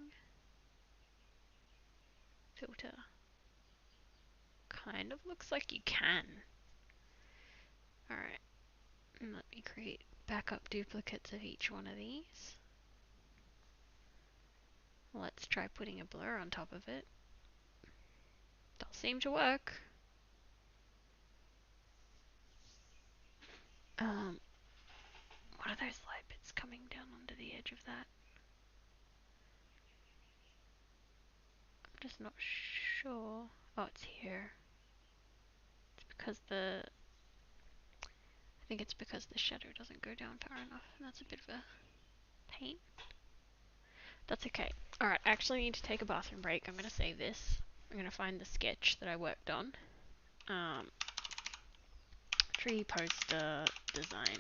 Filter. Kind of looks like you can. Alright, let me create backup duplicates of each one of these. Let's try putting a blur on top of it. Does seem to work. What are those light bits coming down onto the edge of that? I'm just not sure. Oh, it's here. It's because I think it's because the shadow doesn't go down far enough, and that's a bit of a pain. That's okay. Alright, I actually need to take a bathroom break. I'm going to save this. I'm going to find the sketch that I worked on. Tree poster design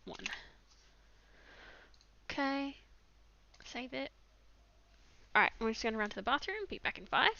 1. Okay, save it. Alright, we're just going to run to the bathroom. Be back in 5.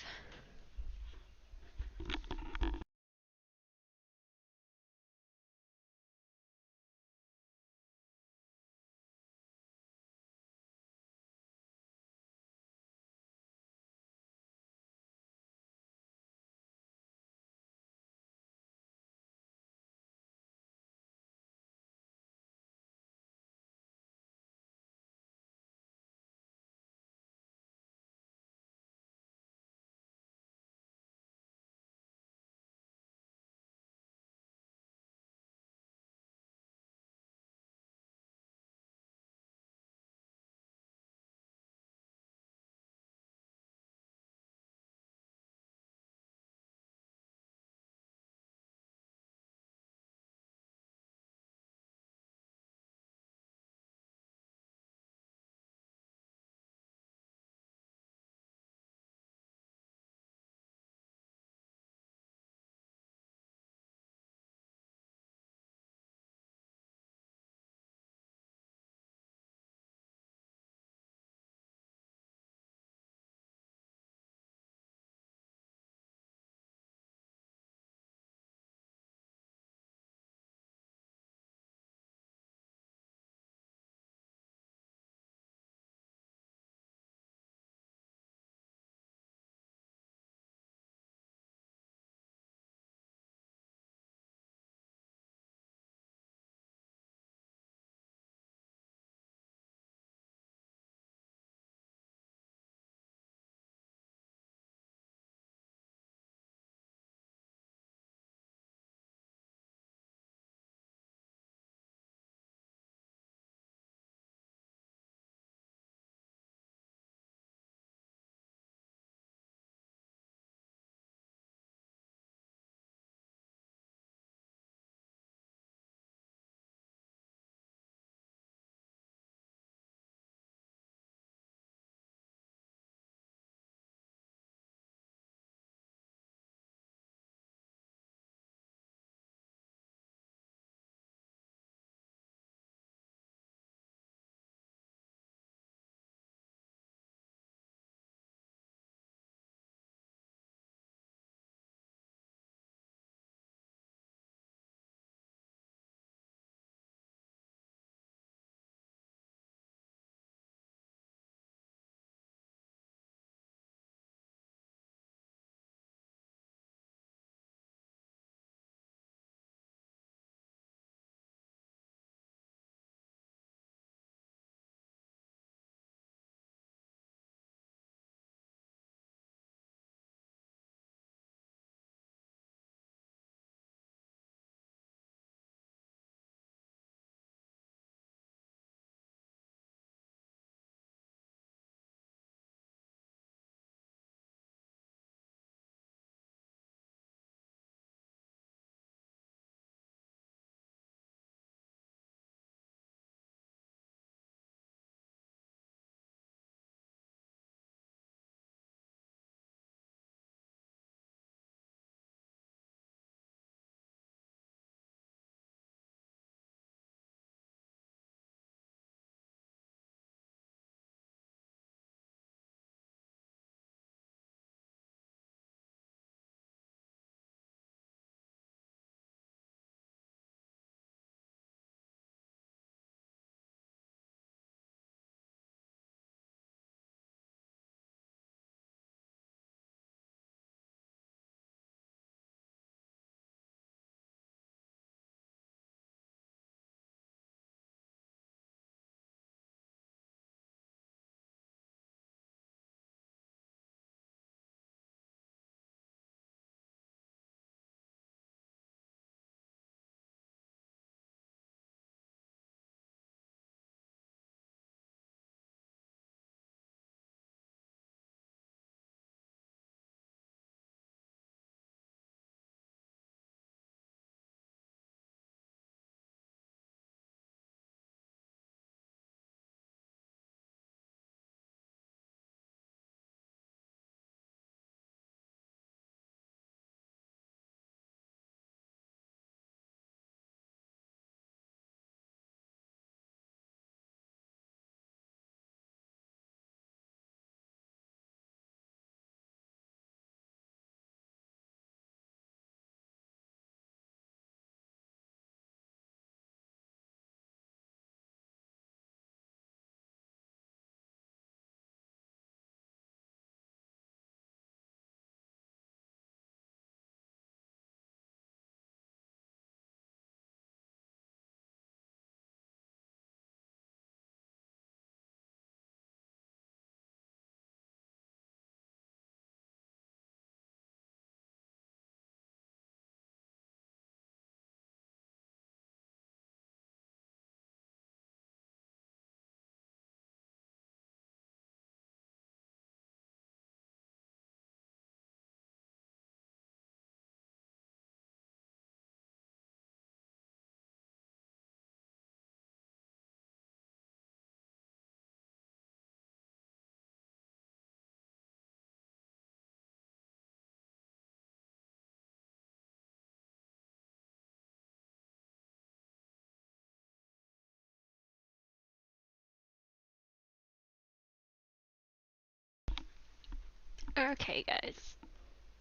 Okay, guys.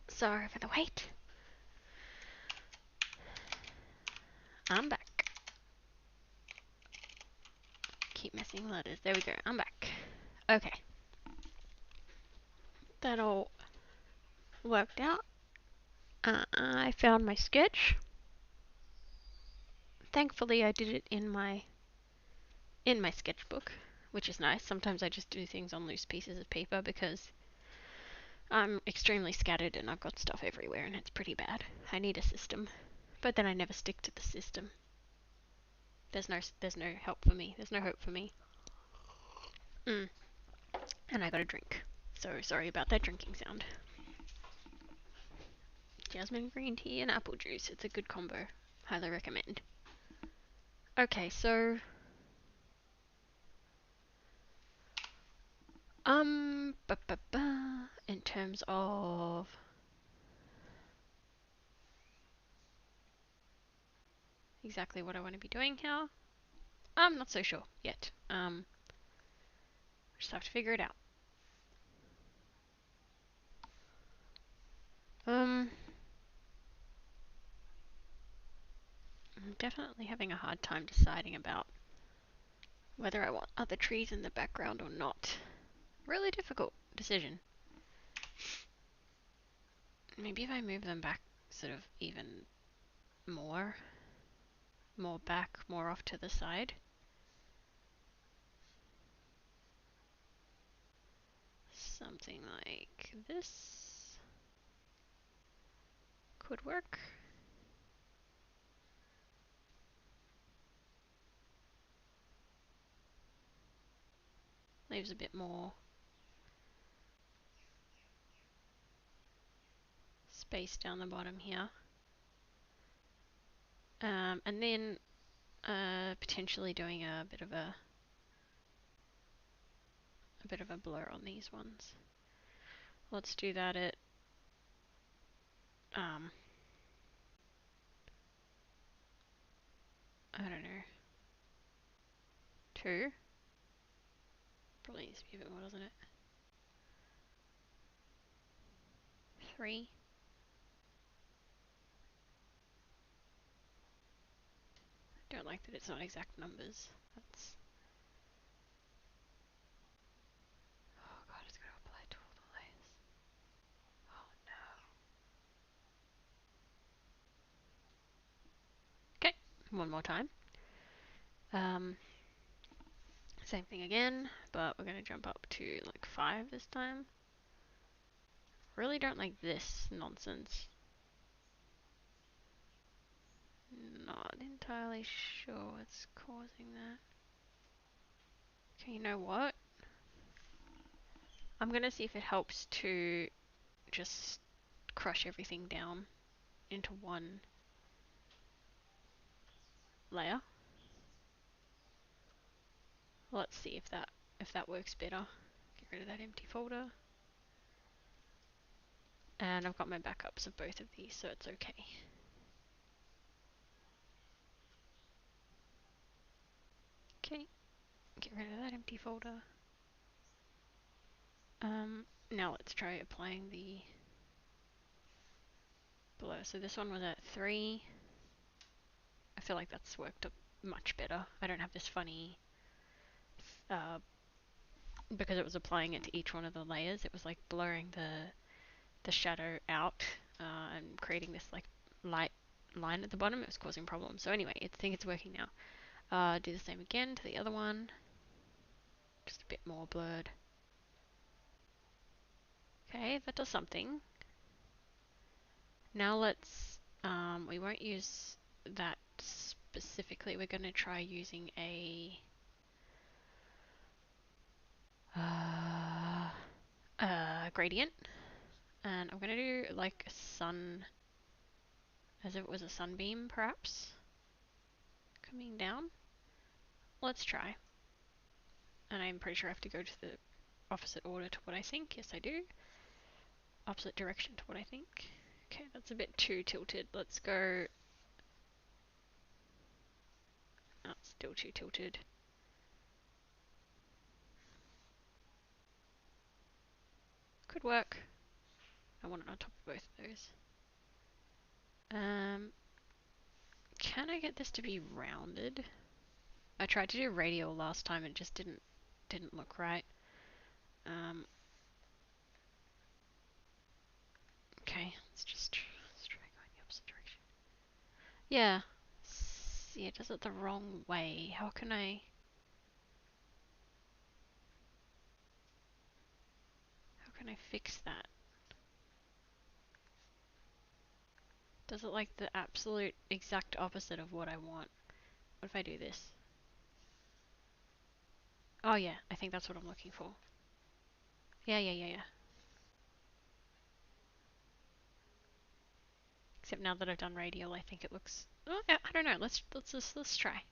Sorry for the wait. I'm back. Keep missing letters. There we go. I'm back. Okay. That all worked out. I found my sketch. Thankfully, I did it in my sketchbook, which is nice. Sometimes I just do things on loose pieces of paper because I'm extremely scattered and I've got stuff everywhere and it's pretty bad. I need a system. But then I never stick to the system. There's no help for me. There's no hope for me. And I got a drink. So sorry about that drinking sound. Jasmine green tea and apple juice. It's a good combo. Highly recommend. Okay, so in terms of exactly what I want to be doing here, I'm not so sure yet. Just have to figure it out. I'm definitely having a hard time deciding about whether I want other trees in the background or not. Really difficult decision. Maybe if I move them back sort of even more back, more off to the side. Something like this could work. Leaves a bit more space down the bottom here. And then potentially doing a bit of a blur on these ones. Let's do that at I don't know, 2. Probably needs to be a bit more, doesn't it? 3. I don't like that it's not exact numbers. That's oh god, it's gonna apply to all the layers. Oh no. Okay, one more time. Same thing again, but we're gonna jump up to like 5 this time. Really don't like this nonsense. Not entirely sure what's causing that. Okay, you know what? I'm gonna see if it helps to just crush everything down into one layer. Let's see if that works better. Get rid of that empty folder. And I've got my backups of both of these, so it's okay. Okay, get rid of that empty folder. Now let's try applying the blur. So this one was at 3. I feel like that's worked much better. I don't have this funny, because it was applying it to each one of the layers, it was like blurring the shadow out and creating this like light line at the bottom. It was causing problems. So anyway, I think it's working now. Do the same again to the other one. Just a bit more blurred. Okay, that does something. Now let's, we won't use that specifically. We're going to try using a gradient. And I'm going to do like a sun, as if it was a sunbeam perhaps, coming down. Let's try. And I'm pretty sure I have to go to the opposite order to what I think. Yes, I do. Opposite direction to what I think. Okay, that's a bit too tilted. Let's go. Oh, still too tilted. Could work. I want it on top of both of those. Can I get this to be rounded? I tried to do radial last time and it just didn't look right. Okay, let's try going the opposite direction. Yeah. Yeah, it does it the wrong way. How can I fix that? Does it like the absolute exact opposite of what I want? What if I do this? Oh yeah, I think that's what I'm looking for. Yeah. Except now that I've done radial, I think it looks. Oh, I don't know. Let's try.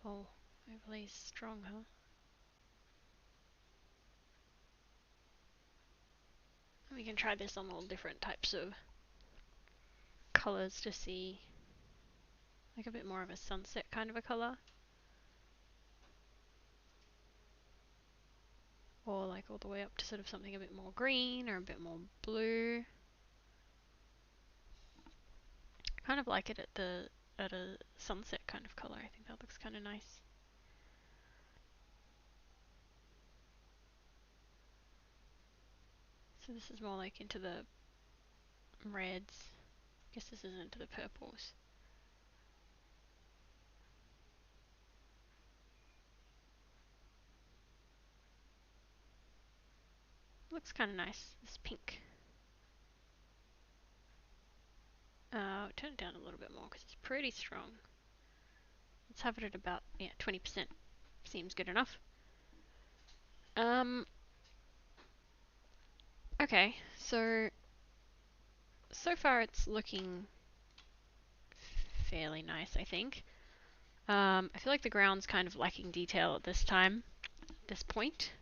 Oh, overly strong, huh? We can try this on all different types of colors to see, like a bit more of a sunset kind of a color, or like all the way up to sort of something a bit more green or a bit more blue. Kind of like it at a sunset kind of color. I think that looks kind of nice. So this is more like into the reds. I guess this is into the purples. Looks kind of nice. This pink. Turn it down a little bit more because it's pretty strong. Let's have it at about 20%. Seems good enough. Okay, so far it's looking fairly nice, I think. I feel like the ground's kind of lacking detail at this point,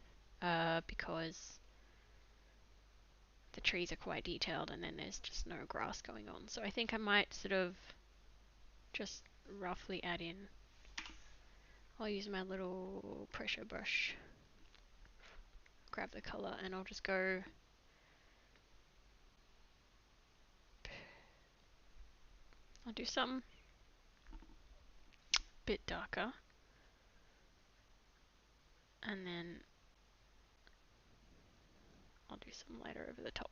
because the trees are quite detailed and then there's just no grass going on. So I think I might sort of just roughly add in. I'll use my little pressure brush, grab the color, and I'll just go. I'll do something a bit darker, and then I'll do some lighter over the top.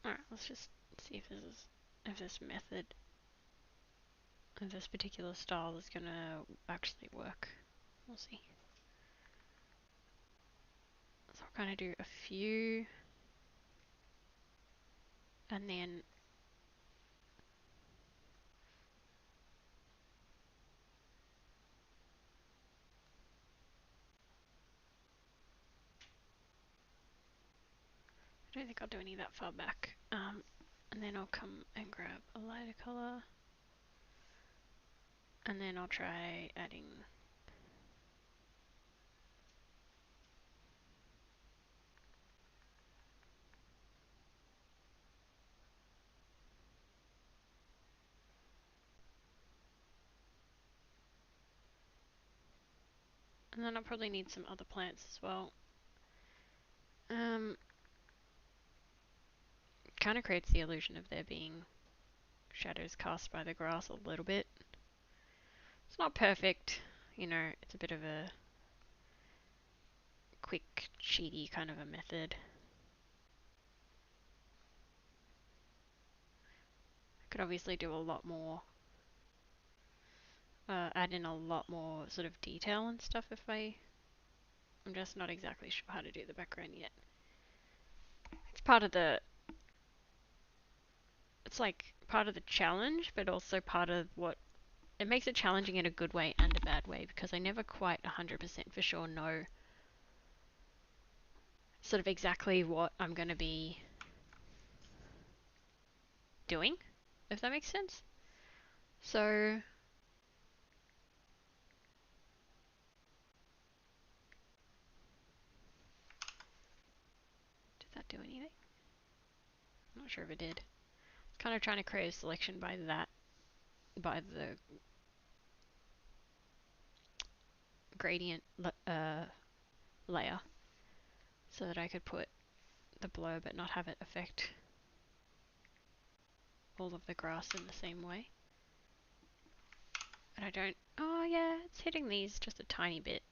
Alright, let's just see if this method of this particular style is gonna actually work. We'll see. So I'll kind of do a few, and then I don't think I'll do any that far back. And then I'll come and grab a lighter color, and then I'll try adding. And then I'll probably need some other plants as well. Kind of creates the illusion of there being shadows cast by the grass a little bit. It's not perfect, it's a bit of a quick, cheaty kind of a method. I could obviously do a lot more, add in a lot more sort of detail and stuff if I'm just not exactly sure how to do the background yet. It's like part of the challenge, but also part of what it makes it challenging in a good way and a bad way, because I never quite 100% for sure know sort of exactly what I'm going to be doing, if that makes sense. So do anything? I'm not sure if it did. It's kind of trying to create a selection by the gradient layer, so that I could put the blur but not have it affect all of the grass in the same way. And I don't, oh yeah, it's hitting these just a tiny bit.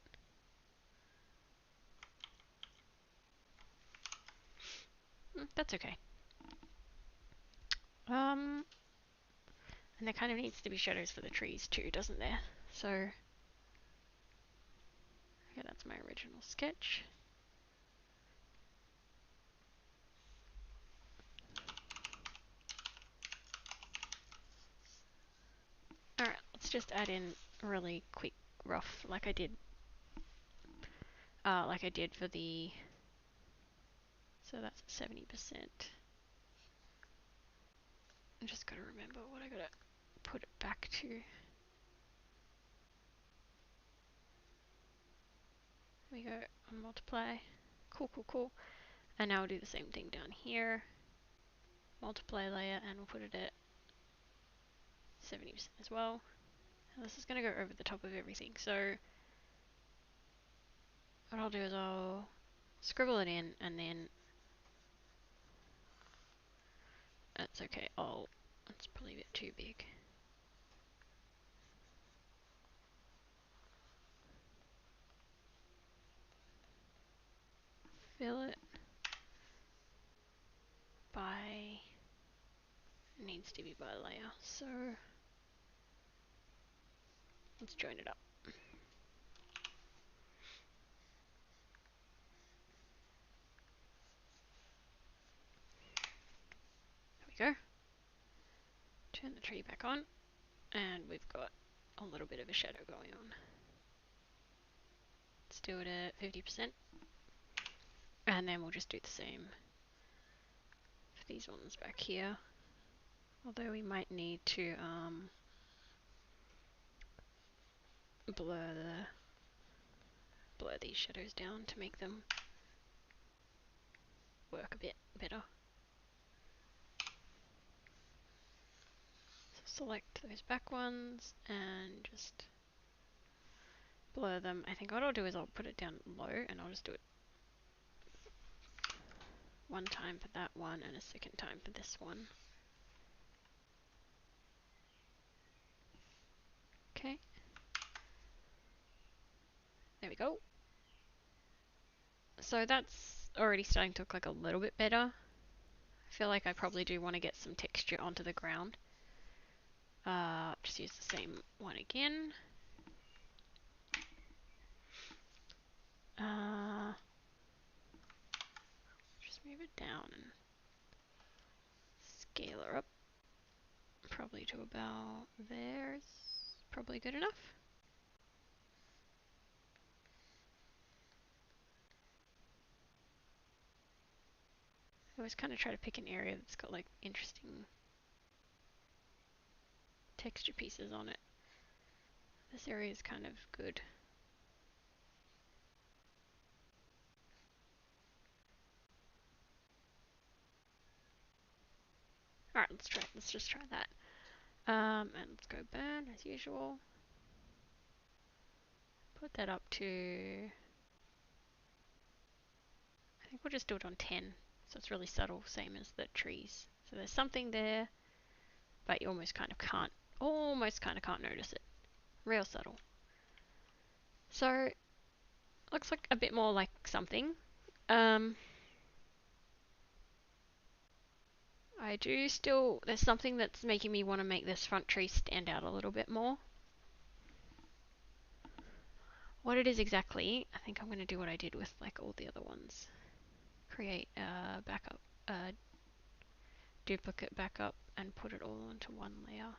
That's okay. And there kind of needs to be shadows for the trees too, doesn't there? So, okay, that's my original sketch. Alright, let's just add in a really quick rough, like I did for the, so that's 70%. I just gotta remember what I gotta put it back to. There we go, on multiply. Cool, cool, cool. And now we'll do the same thing down here. Multiply layer, and we'll put it at 70% as well. And this is gonna go over the top of everything, so what I'll do is I'll scribble it in, and then that's okay. That's probably a bit too big. Fill it by, it needs to be by layer, so let's join it up. There we go. Turn the tree back on, and we've got a little bit of a shadow going on. Let's do it at 50%, and then we'll just do the same for these ones back here. Although we might need to blur these shadows down to make them work a bit better. So select those back ones and just blur them. I think what I'll do is I'll put it down low, and I'll just do it one time for that one and a second time for this one. Okay. There we go. So that's already starting to look like a little bit better. I feel like I probably do want to get some texture onto the ground. Just use the same one again. Just move it down and scale her up. Probably to about there is probably good enough. I always kind of try to pick an area that's got like interesting texture pieces on it. This area is kind of good. Alright, let's just try that. And let's go burn as usual. Put that up to, I think we'll just do it on 10. So it's really subtle, same as the trees. So there's something there, but you almost kind of can't notice it. Real subtle. So looks like a bit more like something. There's something that's making me want to make this front tree stand out a little bit more. What it is exactly, I think I'm going to do what I did with like all the other ones. Create a backup, duplicate backup, and put it all onto one layer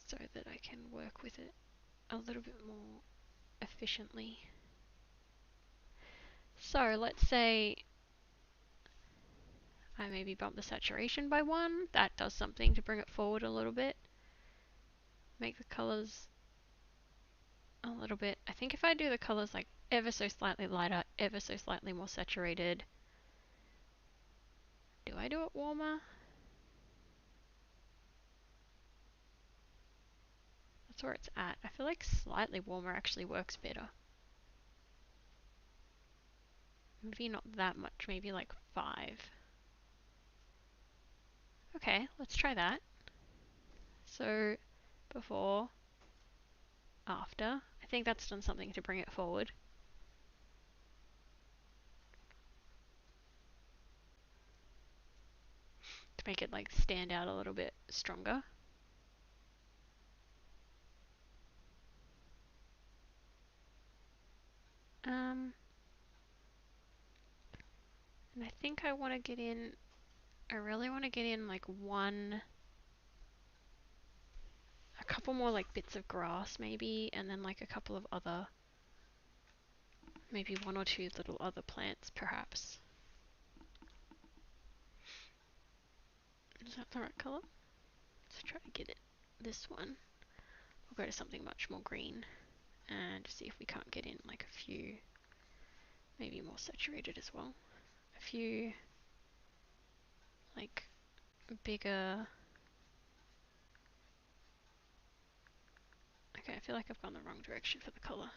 so that I can work with it a little bit more efficiently. So let's say I maybe bump the saturation by 1. That does something to bring it forward a little bit. Make the colors a little bit. I think if I do the colors like ever so slightly lighter, ever so slightly more saturated, Do I do it warmer? That's where it's at. I feel like slightly warmer actually works better. Maybe not that much, maybe like 5. Okay, let's try that. So, before, after. I think that's done something to bring it forward. To make it like stand out a little bit stronger. And I think I want to get in, I really want to get in like a couple more like bits of grass maybe, and then like a couple of other, maybe 1 or 2 little other plants perhaps. Is that the right color? Let's try to get it. This one. We'll go to something much more green and see if we can't get in like a few, maybe more saturated as well. A few like bigger. Okay, I feel like I've gone the wrong direction for the color.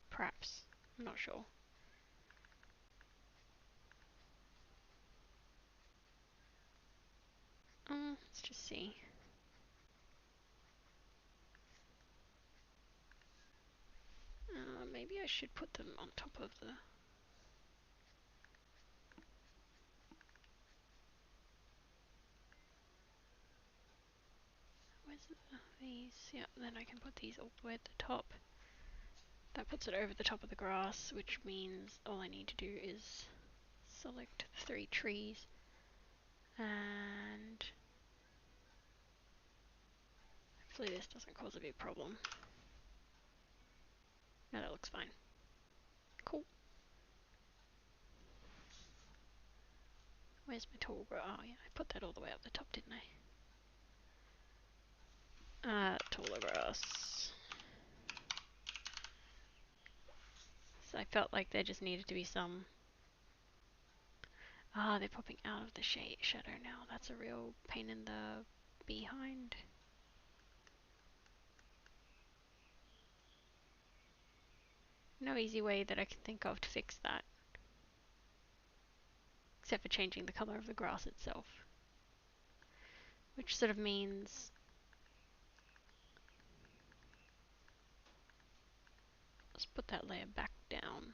Perhaps. I'm not sure. Let's just see. Maybe I should put them on top of the... Where's these? Yeah, then I can put these all the way at the top. That puts it over the top of the grass, which means all I need to do is select the 3 trees and hopefully this doesn't cause a big problem. No, that looks fine. Cool. Where's my tall grass? Oh yeah, I put that all the way up the top, didn't I? Taller grass. So I felt like there just needed to be some... they're popping out of the shadow now. That's a real pain in the behind. No easy way that I can think of to fix that. Except for changing the color of the grass itself. Which sort of means... Let's put that layer back down.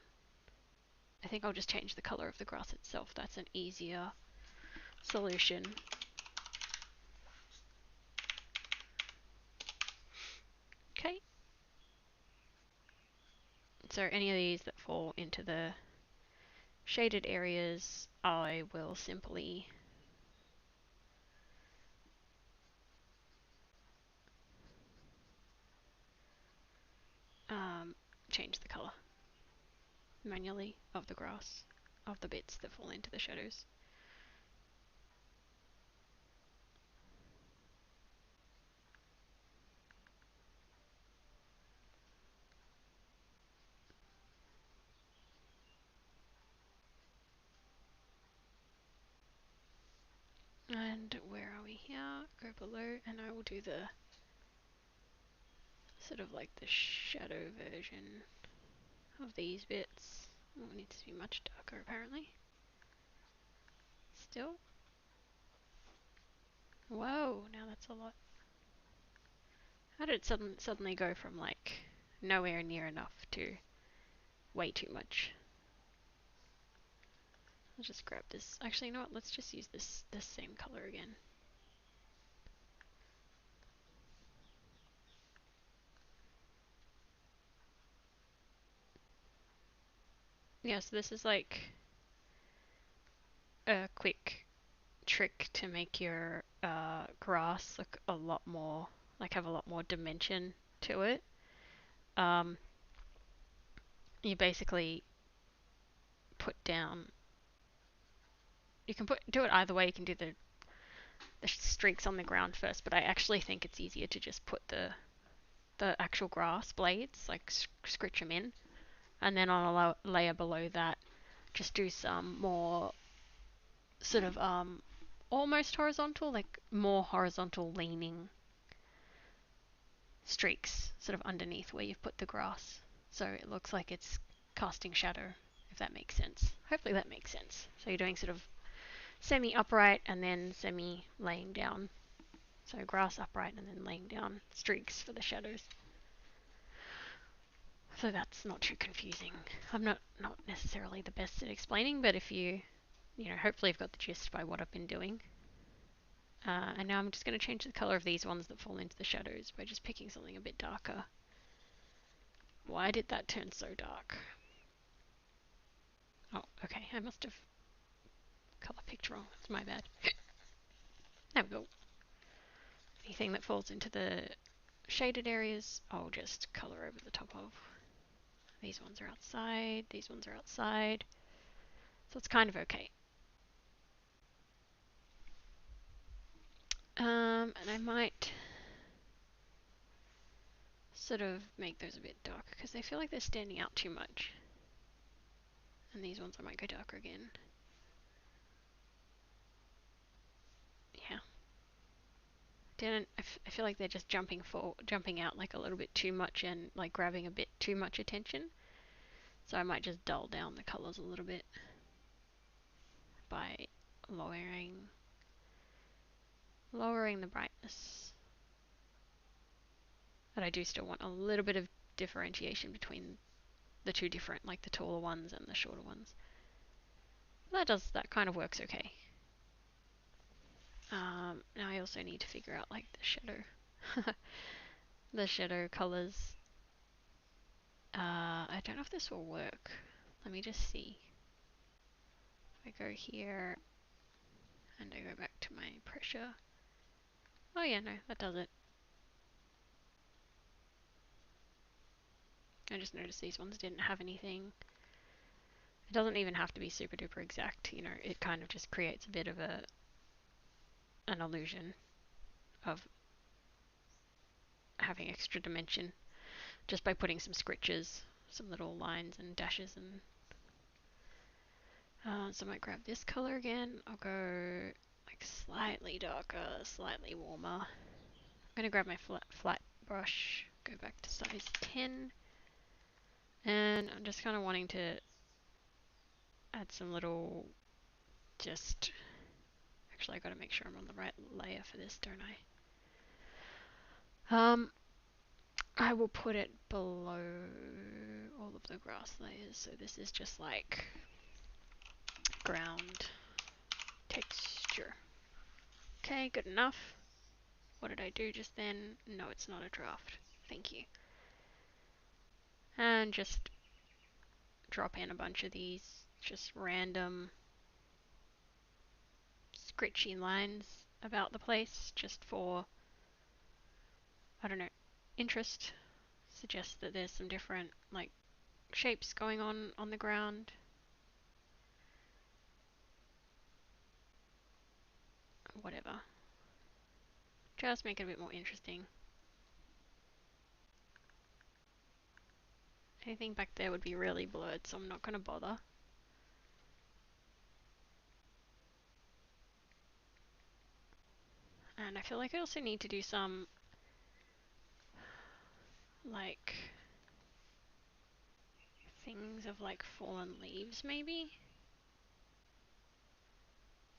I think I'll just change the color of the grass itself. That's an easier solution. Okay. So any of these that fall into the shaded areas, I will simply change the color manually of the grass, of the bits that fall into the shadows. And where are we here? Go below and I will do the sort of like the shadow version of these bits. Oh, it needs to be much darker apparently. Still? Whoa, now that's a lot. How did it suddenly go from like nowhere near enough to way too much? I'll just grab this. Actually, you know what? Let's just use this same color again. Yeah, so this is like a quick trick to make your grass look a lot more, like have a lot more dimension to it. You basically put down, you can do it either way. You can do the streaks on the ground first, but I actually think it's easier to just put the actual grass blades, like scritch them in, and then on a layer below that, just do some more sort of almost horizontal, like more horizontal leaning streaks sort of underneath where you've put the grass. So it looks like it's casting shadow, if that makes sense. Hopefully that makes sense. So you're doing sort of semi-upright and then semi-laying down. So grass upright and then laying down streaks for the shadows. So that's not too confusing. I'm not necessarily the best at explaining, but if you hopefully you've got the gist by what I've been doing. And now I'm just going to change the color of these ones that fall into the shadows by just picking something a bit darker. Why did that turn so dark? Oh, okay, I must have color picked wrong. That's my bad. There we go. Anything that falls into the shaded areas, I'll just color over the top of. These ones are outside, these ones are outside. So it's kind of okay. And I might sort of make those a bit darker because they feel like they're standing out too much. And these ones I might go darker again. Yeah. I feel like they're just jumping out like a little bit too much and like grabbing a bit too much attention. So I might just dull down the colors a little bit by lowering the brightness. But I do still want a little bit of differentiation between the two different, like the taller ones and the shorter ones. That kind of works okay. Now I also need to figure out like the shadow colors. I don't know if this will work. Let me just see. If I go here and I go back to my pressure. Oh yeah, no, that does it. I just noticed these ones didn't have anything. It doesn't even have to be super duper exact, it kind of just creates a bit of an illusion of having extra dimension just by putting some scritches, some little lines and dashes and so I might grab this color again. I'll go like slightly darker, slightly warmer. I'm going to grab my flat brush, go back to size 10, and I'm just kind of wanting to add some little actually I got to make sure I'm on the right layer for this, don't I? I will put it below all of the grass layers, so this is just like ground texture. Okay, good enough. What did I do just then? No, it's not a draft. Thank you. And just drop in a bunch of these just random scritchy lines about the place just for, I don't know, interest. Suggest that there's some different like shapes going on the ground. Whatever. Just make it a bit more interesting. Anything back there would be really blurred, so I'm not going to bother. And I feel like I also need to do some like things of like fallen leaves maybe.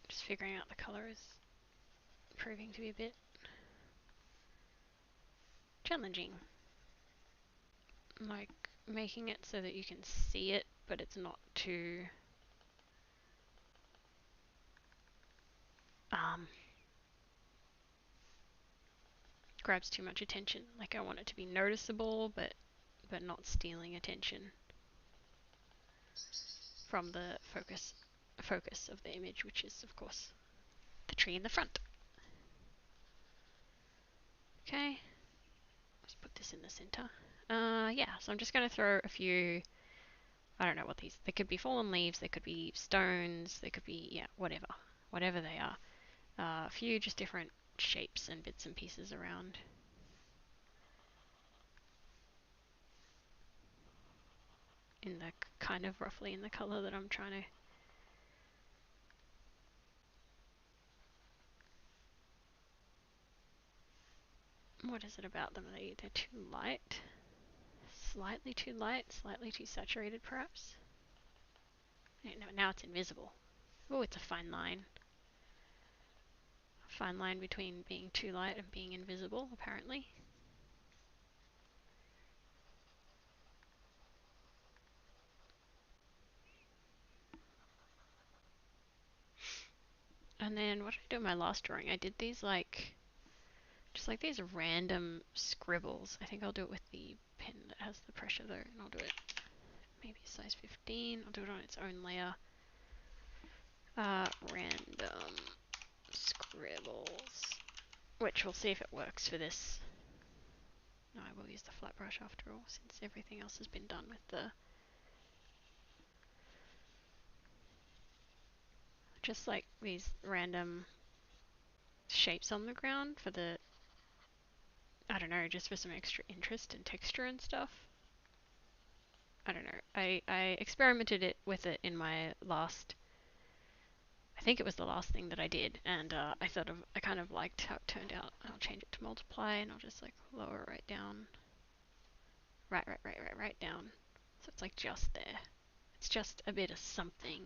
Just figuring out the colours proving to be a bit challenging. Like making it so that you can see it but it's not too grabs too much attention. Like I want it to be noticeable but not stealing attention from the focus of the image, which is of course the tree in the front. Okay, let's put this in the center. Yeah, so I'm just going to throw a few, I don't know what these, they could be fallen leaves, they could be stones, they could be, yeah, whatever they are. A few just different shapes and bits and pieces around. in the kind of roughly in the color that I'm trying to. What is it about them? They're too light? Slightly too light? Slightly too saturated, perhaps? No, now it's invisible. Oh, it's a fine line. A fine line between being too light and being invisible, apparently. And then what did I do in my last drawing? I did these like, just like these random scribbles. I think I'll do it with the pen that has the pressure though, and I'll do it maybe size 15. I'll do it on its own layer. Random scribbles, which we'll see if it works for this. No, I will use the flat brush after all, since everything else has been done with the just like these random shapes on the ground for the, I don't know, just for some extra interest and texture and stuff. I don't know. I experimented with it in my last, I think it was the last thing that I did, and I kind of liked how it turned out. I'll change it to multiply, and I'll just like lower right down. Right down. So it's like just there. It's just a bit of something,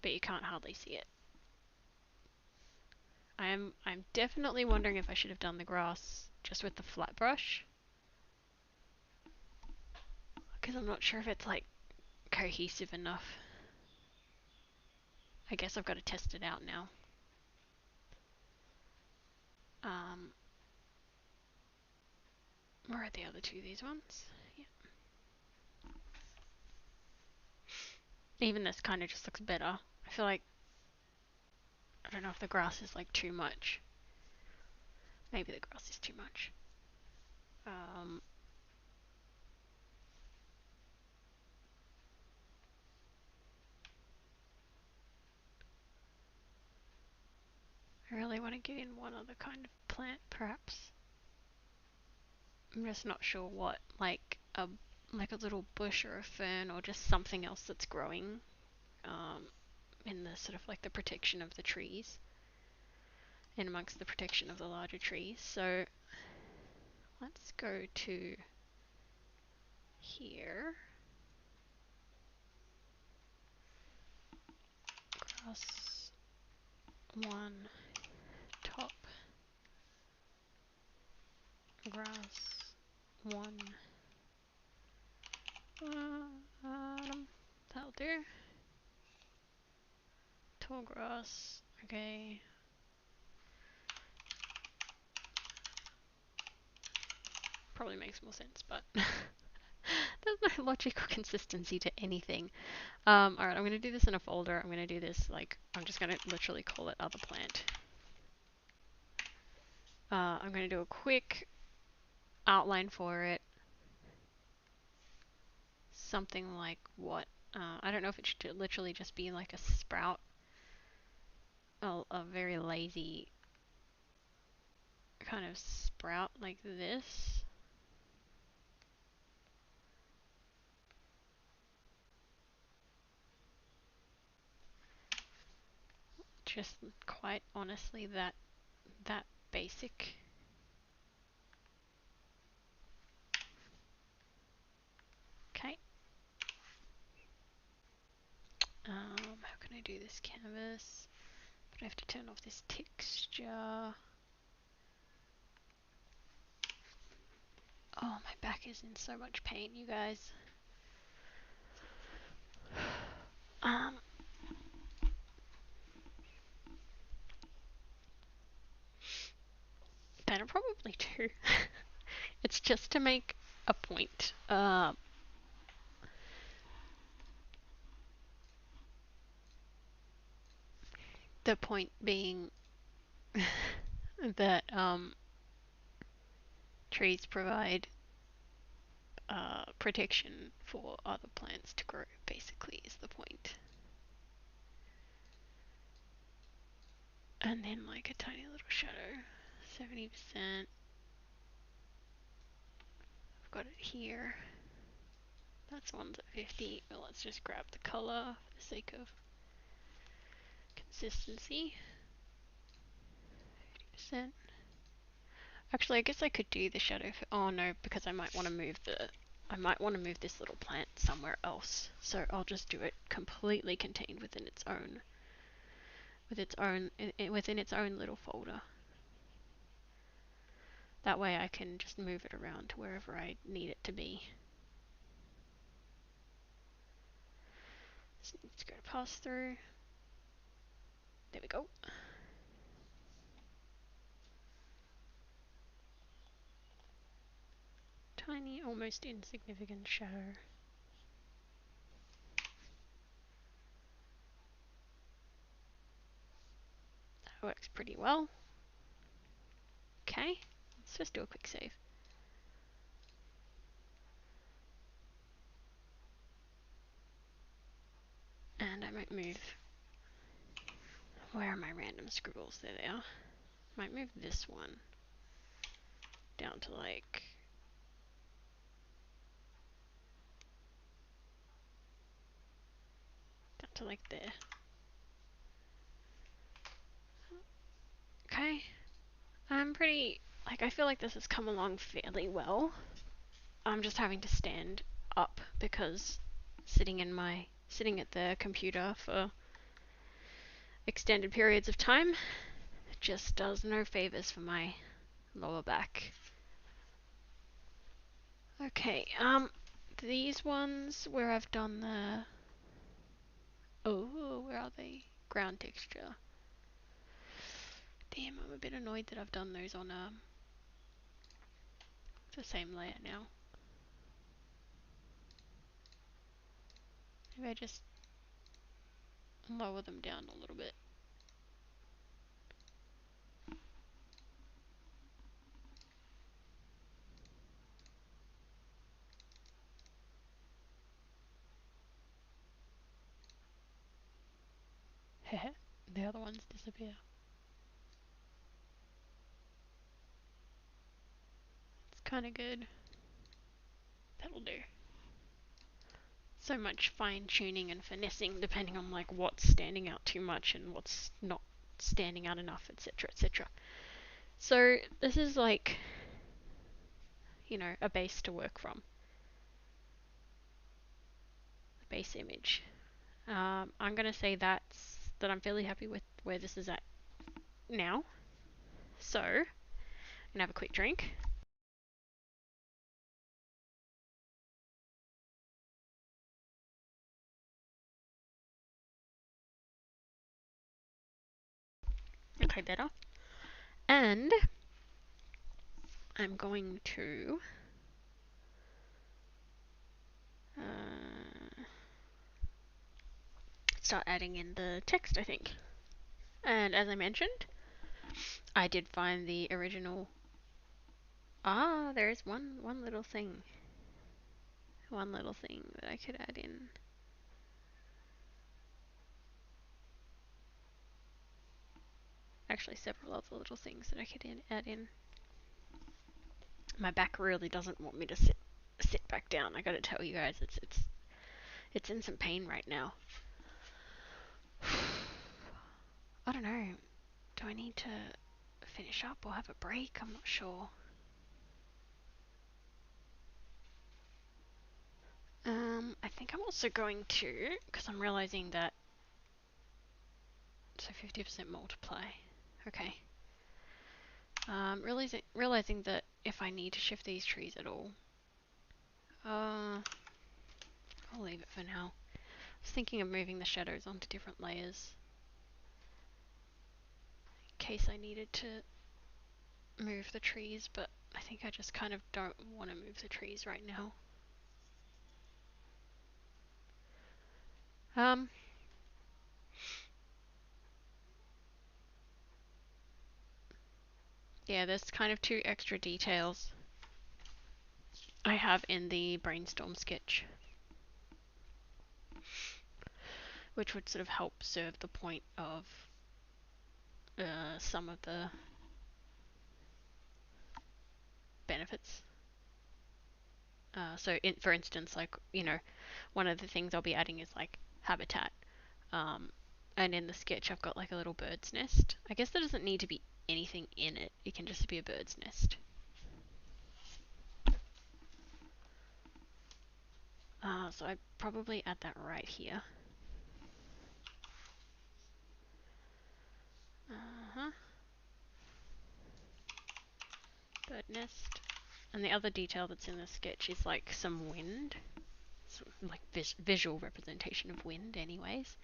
but you can't hardly see it. I'm definitely wondering if I should have done the grass just with the flat brush, because I'm not sure if it's like cohesive enough. I guess I've got to test it out now. Where are the other two? These ones? Yeah. Even this kind of just looks better. I feel like, I don't know if the grass is like too much. Maybe the grass is too much. I really want to get in one other kind of plant, perhaps. I'm just not sure what, like a little bush or a fern or just something else that's growing in the sort of like the protection of the trees, in amongst the protection of the larger trees. So let's go to here. Grass 1, top. Grass 1, bottom. That'll do. Tall grass. Okay. Probably makes more sense, but there's no logical consistency to anything. Alright, I'm going to do this in a folder. I'm going to do this, like, I'm just going to literally call it other plant. I'm going to do a quick outline for it. Something like what? I don't know if it should literally just be like a sprout. A very lazy kind of sprout like this. Just quite honestly that basic. Okay. How can I do this canvas? But I have to turn off this texture. Oh, my back is in so much pain, you guys. That'll probably do. It's just to make a point. The point being that trees provide protection for other plants to grow, basically, is the point. And then like a tiny little shadow, 70%. I've got it here. That's one's at 50, but let's just grab the color for the sake of consistency. 50%. Actually, I guess I could do the shadow. Oh no, because I might want to move this little plant somewhere else. So I'll just do it completely contained within its own, within its own little folder. That way I can just move it around to wherever I need it to be. Just needs to go to pass through. There we go. Tiny, almost insignificant shadow. That works pretty well. Okay, let's just do a quick save. And I might move. Where are my random scribbles? There they are. Might move this one down to like there. Okay. I'm pretty like I feel like this has come along fairly well. I'm just having to stand up because sitting at the computer for extended periods of time just does no favors for my lower back. Okay, these ones where I've done the where are they? Ground texture. Damn, I'm a bit annoyed that I've done those on the same layer now. Maybe I just lower them down a little bit. Heh, the other ones disappear. It's kind of good. That'll do. So much fine tuning and finessing depending on like what's standing out too much and what's not standing out enough, etc., etc. So this is like, you know, a base to work from. A base image. I'm gonna say that I'm fairly happy with where this is at now. So I'm gonna have a quick drink. Okay, better. And I'm going to start adding in the text, I think. And as I mentioned, I did find the original. Ah, there's one little thing. One little thing that I could add in. Actually, several other little things that I could add in. My back really doesn't want me to sit back down. I gotta tell you guys, it's in some pain right now. I don't know. Do I need to finish up or have a break? I'm not sure. I think I'm also going to, because I'm realizing that, so 50% multiply. Okay. Realizing that if I need to shift these trees at all, I'll leave it for now. I was thinking of moving the shadows onto different layers in case I needed to move the trees, but I think I just kind of don't want to move the trees right now. Yeah, there's kind of 2 extra details I have in the brainstorm sketch, which would sort of help serve the point of some of the benefits For instance, like, you know, one of the things I'll be adding is like habitat. Um, and in the sketch, I've got like a little bird's nest. I guess there doesn't need to be anything in it. It can just be a bird's nest. So I probably add that right here. Uh-huh. Bird nest. And the other detail that's in the sketch is like some wind. It's like visual representation of wind anyways.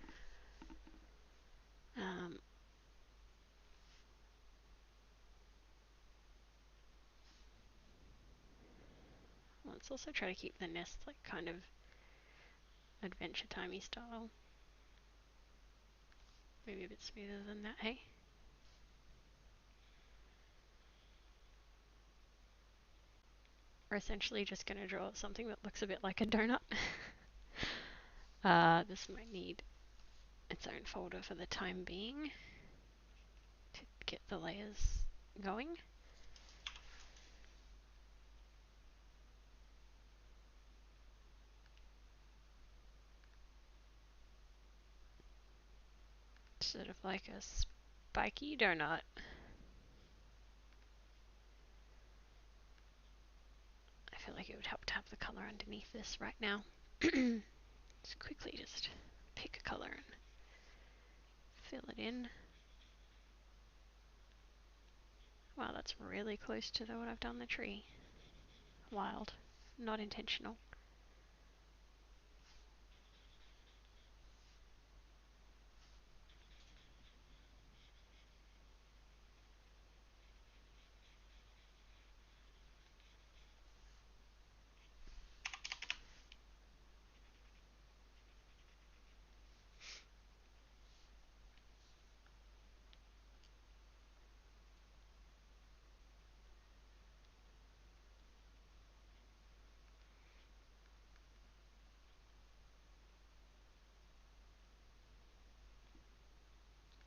Let's also try to keep the nest like kind of Adventure Timey style. Maybe a bit smoother than that, hey? We're essentially just going to draw something that looks a bit like a donut. This might need its own folder for the time being to get the layers going. Sort of like a spiky donut. I feel like it would help to have the color underneath this right now. Just quickly just pick a color and fill it in. Wow, that's really close to what I've done the tree. Wild. Not intentional.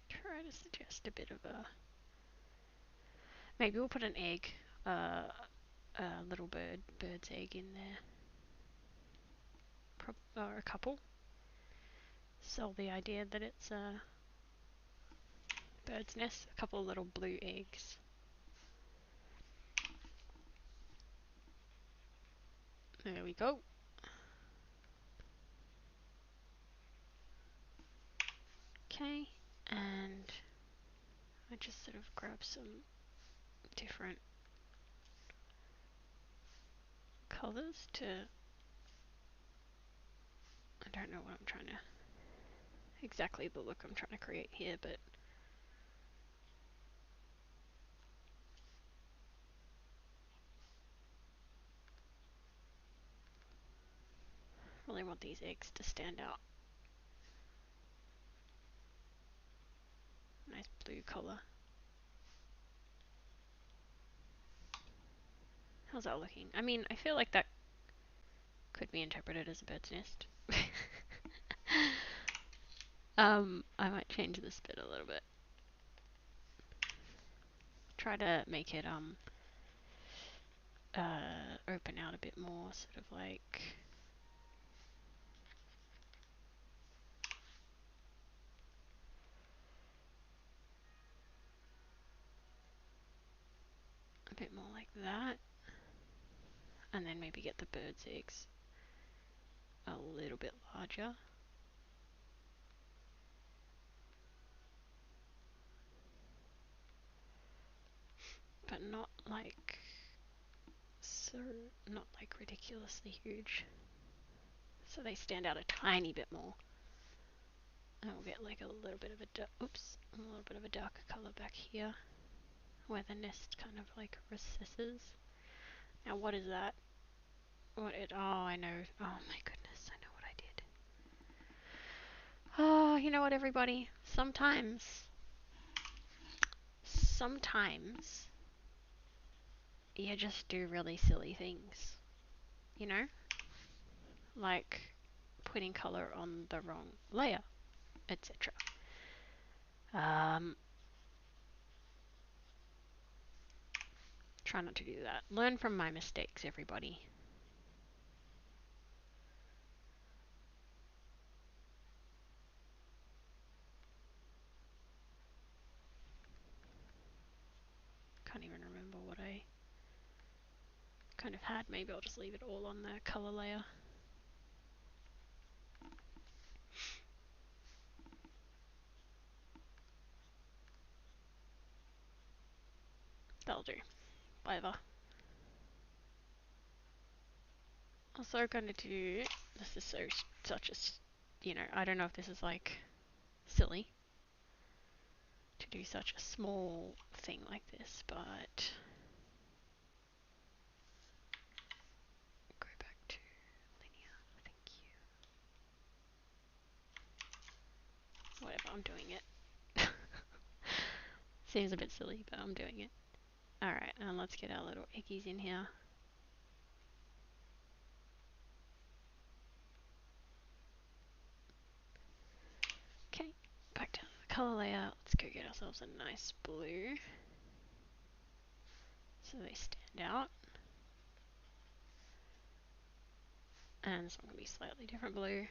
Try to suggest a bit of a... Maybe we'll put an egg, a little bird's egg in there. Or a couple. Sell the idea that it's a bird's nest. A couple of little blue eggs. There we go. Okay, and I just sort of grab some different colors to... I don't know what I'm trying to... exactly the look I'm trying to create here, but... really want these eggs to stand out. Nice blue color. How's that looking? I mean, I feel like that could be interpreted as a bird's nest. I might change this bit a little bit. Try to make it open out a bit more, sort of like... a bit more like that. And then maybe get the bird's eggs a little bit larger. But not like... so... not like ridiculously huge. So they stand out a tiny bit more. And we'll get like a little bit of a a little bit of a darker color back here, where the nest kind of like recesses. Now what is that? Oh, I know. Oh my goodness, I know what I did. Oh, you know what, everybody? Sometimes you just do really silly things, you know? Like putting color on the wrong layer, etc. Try not to do that. Learn from my mistakes, everybody. kind of had. Maybe I'll just leave it all on the color layer. That'll do. Whatever. Also gonna do, this is such a, you know, I don't know if this is like silly to do such a small thing like this, but go back to linear, thank you. Whatever, I'm doing it. Seems a bit silly, but I'm doing it. Alright, and let's get our little eggies in here. Okay, back down to the color layer. Let's go get ourselves a nice blue, so they stand out. And some can be slightly different blue.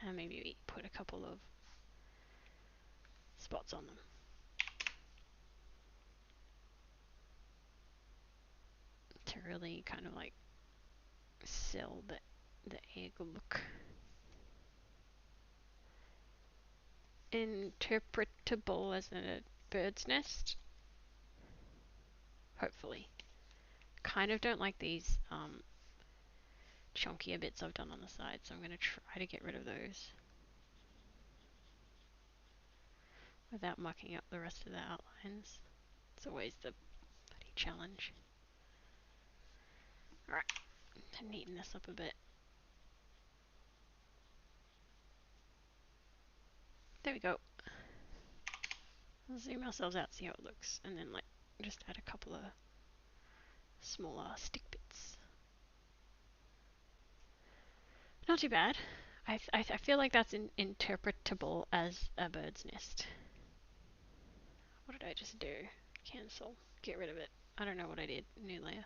And maybe we put a couple of spots on them. To really kind of like sell the egg look. Interpretable as a bird's nest. Hopefully. Kind of don't like these chunkier bits I've done on the side, so I'm going to try to get rid of those without mucking up the rest of the outlines. It's always the bloody challenge. Alright, to neaten this up a bit. There we go. We'll zoom ourselves out, see how it looks, and then like just add a couple of smaller stick bits. Not too bad. I feel like that's interpretable as a bird's nest. What did I just do? Cancel. Get rid of it. I don't know what I did. New layer.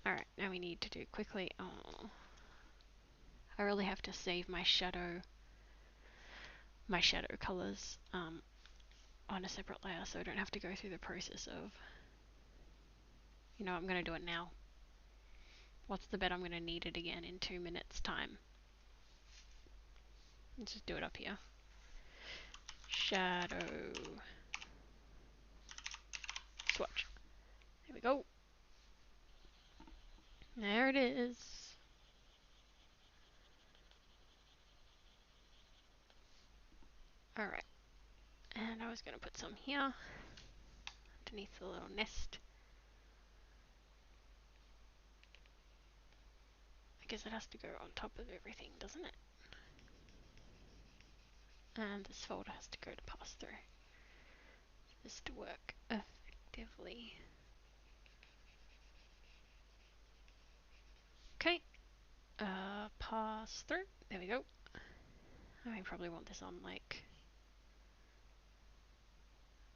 Alright, now we need to do quickly. Oh, I really have to save my shadow colors on a separate layer, so I don't have to go through the process of, you know, I'm going to do it now. What's the bet I'm going to need it again in 2 minutes time? Let's just do it up here. Shadow swatch. There we go. There it is. Alright. And I was going to put some here underneath the little nest. I guess it has to go on top of everything, doesn't it? And this folder has to go to pass through for this to work effectively. Okay, pass through. There we go. I probably want this on like.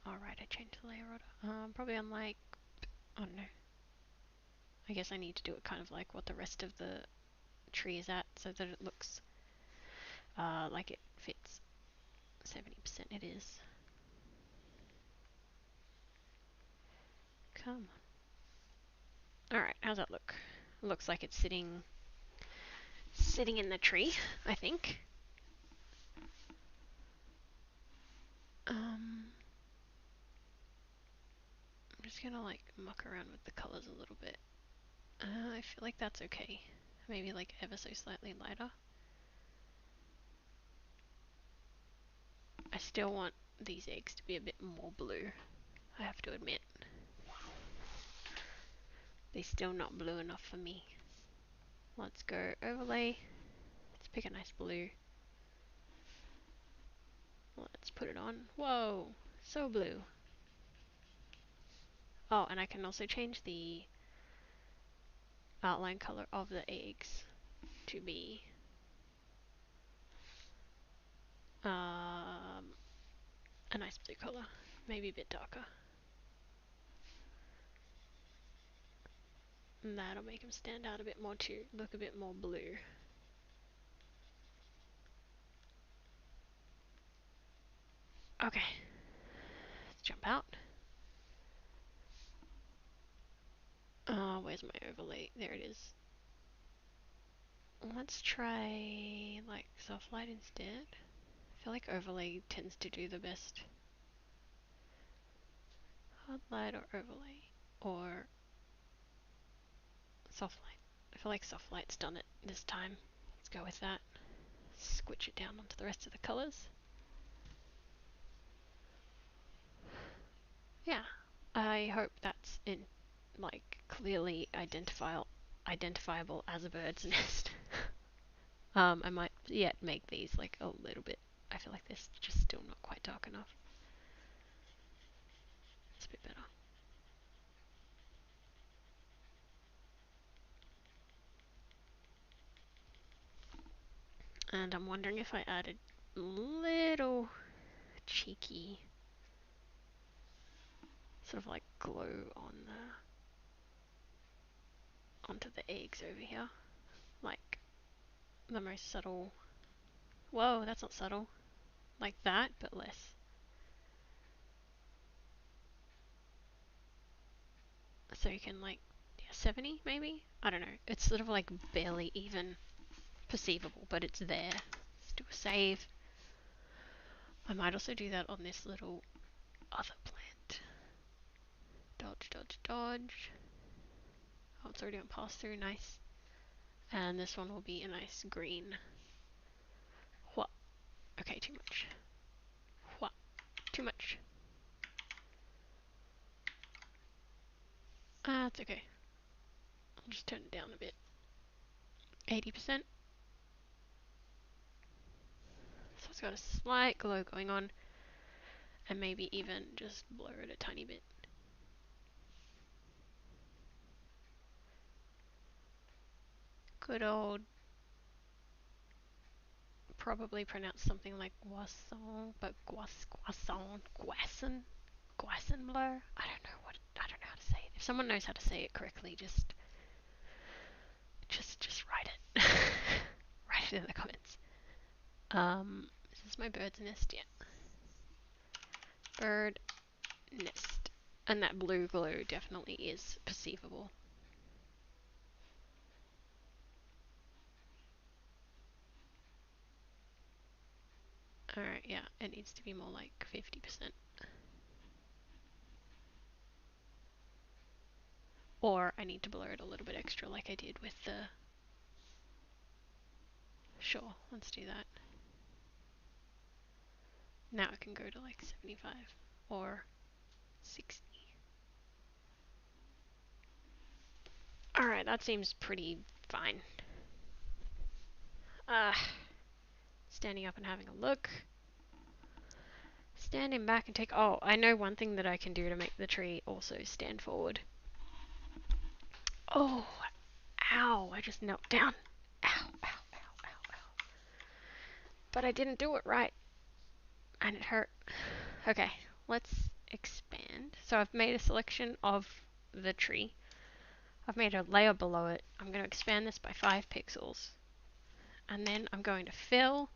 Alright, I changed the layer order. Probably on like. Oh no. I guess I need to do it kind of like what the rest of the tree is at so that it looks like it fits. 70% it is. Come on. Alright, how's that look? Looks like it's sitting in the tree, I think. I'm just gonna like muck around with the colors a little bit. I feel like that's okay. Maybe like ever so slightly lighter. I still want these eggs to be a bit more blue, I have to admit. They're still not blue enough for me. Let's go overlay. Let's pick a nice blue. Let's put it on. Whoa, so blue. Oh, and I can also change the outline color of the eggs to be a nice blue color, maybe a bit darker. And that'll make them stand out a bit more too, look a bit more blue. Okay, let's jump out. where's my overlay? There it is. Let's try like soft light instead. I feel like overlay tends to do the best. Hard light or overlay or soft light. I feel like soft light's done it this time. Let's go with that. Switch it down onto the rest of the colors. Yeah, I hope that's in like clearly identifiable as a bird's nest. I might yet make these like a little bit. I feel like this just still not quite dark enough. It's a bit better. And I'm wondering if I added little cheeky sort of like glow on onto the eggs over here. Like the most subtle. Whoa, that's not subtle. Like that, but less. So you can like, yeah, 70 maybe? I don't know. It's sort of like barely even perceivable, but it's there. Let's do a save. I might also do that on this little other plant. Dodge, dodge, dodge. Oh, it's already on pass through, nice. And this one will be a nice green. What? Okay, too much. What? Too much. Ah, it's okay. I'll just turn it down a bit. 80%. So it's got a slight glow going on. And maybe even just blur it a tiny bit. Good old, probably pronounced something like Guasson, but Guasson blur. I don't know how to say it. If someone knows how to say it correctly, just write it. Write it in the comments. Is this my bird's nest? Yeah. Bird nest. And that blue glow definitely is perceivable. Alright, yeah, it needs to be more like 50%. Or I need to blur it a little bit extra like I did with the... Sure, let's do that. Now it can go to like 75 or 60. Alright, that seems pretty fine. Standing up and having a look. Standing back and take... Oh, I know one thing that I can do to make the tree also stand forward. Oh, ow, I just knelt down. Ow, ow, ow, ow, ow. But I didn't do it right. And it hurt. Okay, let's expand. So I've made a selection of the tree. I've made a layer below it. I'm going to expand this by 5 pixels. And then I'm going to fill,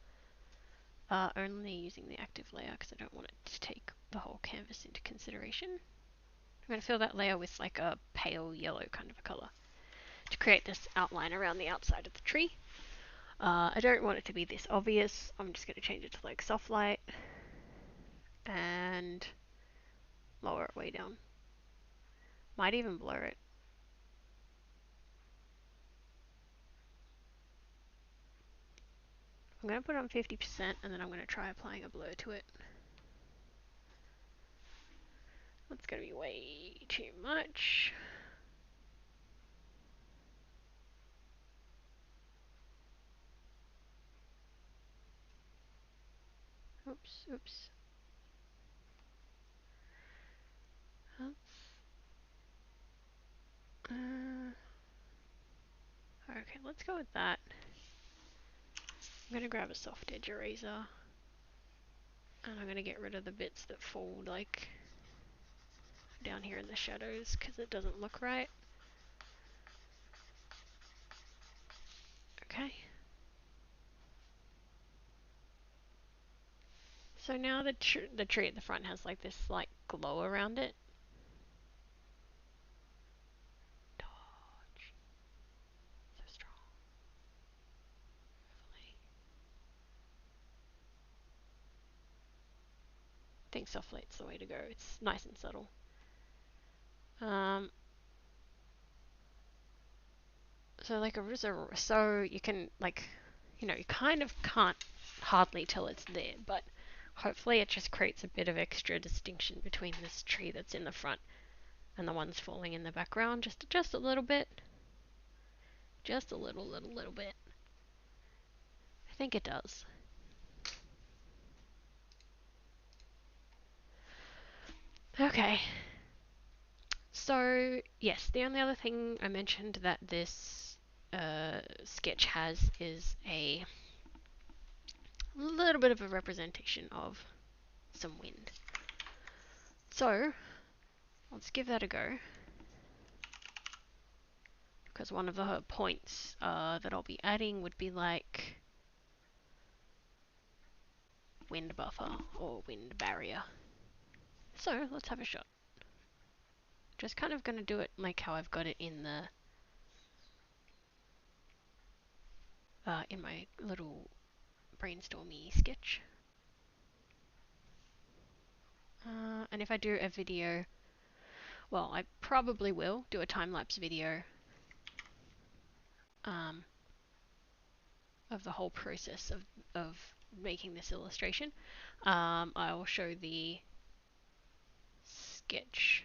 only using the active layer because I don't want it to take the whole canvas into consideration. I'm going to fill that layer with like a pale yellow kind of a color to create this outline around the outside of the tree. I don't want it to be this obvious. I'm just going to change it to like soft light and lower it way down. Might even blur it. I'm going to put it on 50% and then I'm going to try applying a blur to it. That's going to be way too much. Oops, oops. Okay, let's go with that. I'm going to grab a soft edge eraser and I'm going to get rid of the bits that fold like down here in the shadows because it doesn't look right. Okay. So now the tree at the front has like this slight glow around it. think soft light's the way to go. It's nice and subtle. So like so you can like, you know, you kind of can't hardly tell it's there, but hopefully it just creates a bit of extra distinction between this tree that's in the front and the ones falling in the background. Just a little bit. Just a little bit. I think it does. Okay. So, yes, the only other thing I mentioned that this sketch has is a little bit of a representation of some wind. So, let's give that a go. Because one of the points that I'll be adding would be like wind buffer or wind barrier. So, let's have a shot. Just kind of going to do it like how I've got it in the in my little brainstormy sketch. And if I do a video, well, I probably will do a time-lapse video of the whole process of making this illustration. I will show the sketch.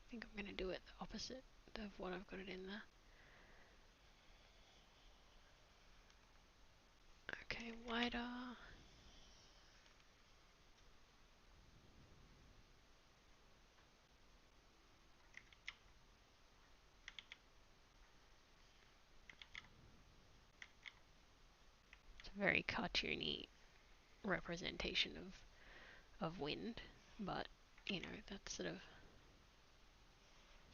I think I'm going to do it the opposite of what I've got it in there. Okay, wider. It's a very cartoony representation of wind, but you know, that sort of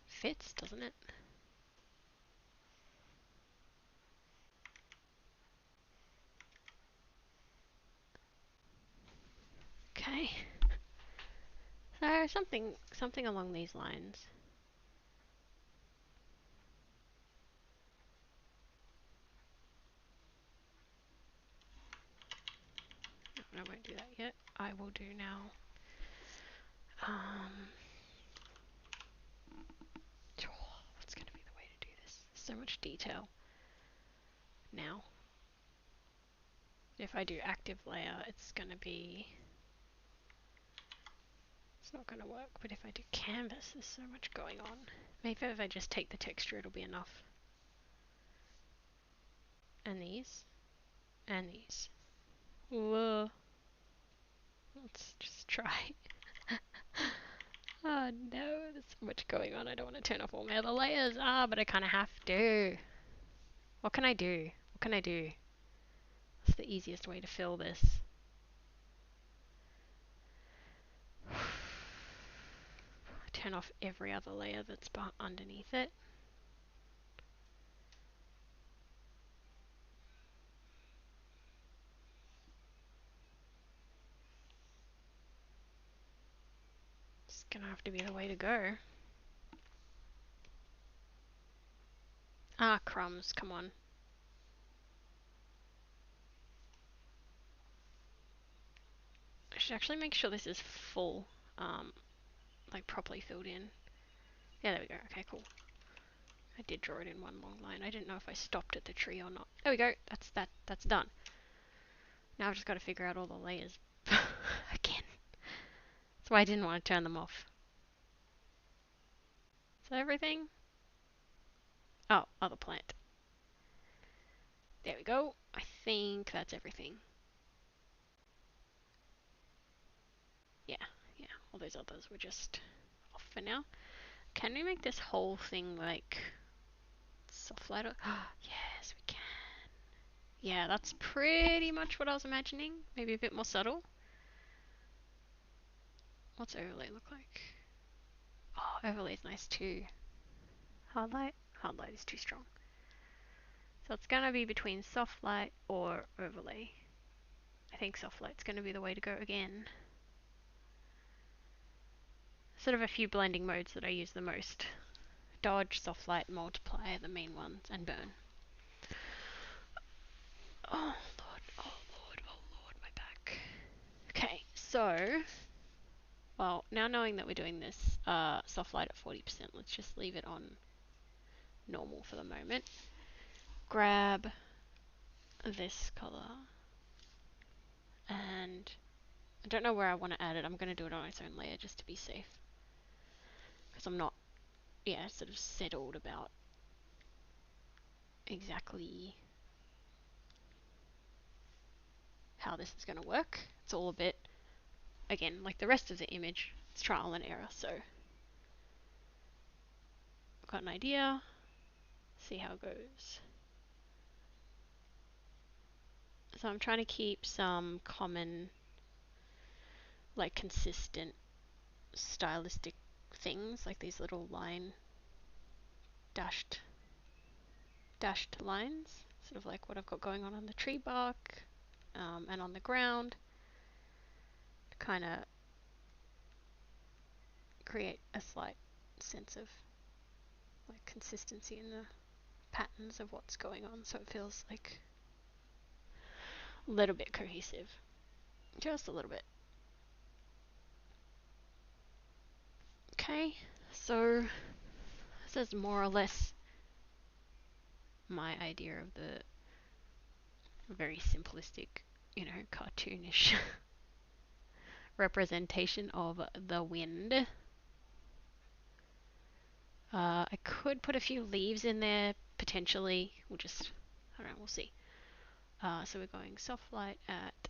fits, doesn't it? Okay. So something along these lines. No, I won't do that yet. I will do now. What's going to be the way to do this? So much detail. Now, if I do active layer, it's going to be... It's not going to work, but if I do canvas, there's so much going on. Maybe if I just take the texture, it'll be enough. And these. And these. Whoa. Let's just try. Oh no, there's so much going on. I don't want to turn off all my other layers. But I kind of have to. What can I do? What can I do? What's the easiest way to fill this? Turn off every other layer that's underneath it. It's gonna have to be the way to go. Crumbs, come on. I should actually make sure this is full, like properly filled in. Yeah, there we go. Okay, cool. I did draw it in one long line. I didn't know if I stopped at the tree or not. There we go. That's done. Now I've just got to figure out all the layers again. That's why I didn't want to turn them off. Is that everything? Oh, other plant. There we go. I think that's everything. Yeah. All those others were just off for now. Can we make this whole thing like soft light? Yes, we can. Yeah, that's pretty much what I was imagining. Maybe a bit more subtle. What's overlay look like? Oh, overlay's nice too. Hard light? Hard light is too strong. So it's gonna be between soft light or overlay. I think soft light's gonna be the way to go again. Sort of a few blending modes that I use the most. Dodge, soft light, multiply are the main ones, and burn. Oh lord, oh lord, oh lord, my back. Okay, so Well, now knowing that we're doing this soft light at 40%, let's just leave it on normal for the moment. Grab this color, and I don't know where I want to add it. I'm going to do it on its own layer just to be safe, because I'm not, yeah, sort of settled about exactly how this is going to work. It's all a bit, again, like the rest of the image, it's trial and error. So I've got an idea, see how it goes. So I'm trying to keep some common, like consistent stylistic things, like these little dashed lines, sort of like what I've got going on the tree bark and on the ground, to kind of create a slight sense of like consistency in the patterns of what's going on, so it feels like a little bit cohesive, just a little bit. Okay, so this is more or less my idea of the very simplistic, you know, cartoonish representation of the wind. I could put a few leaves in there potentially. We'll just, I don't know, we'll see. So we're going soft light at,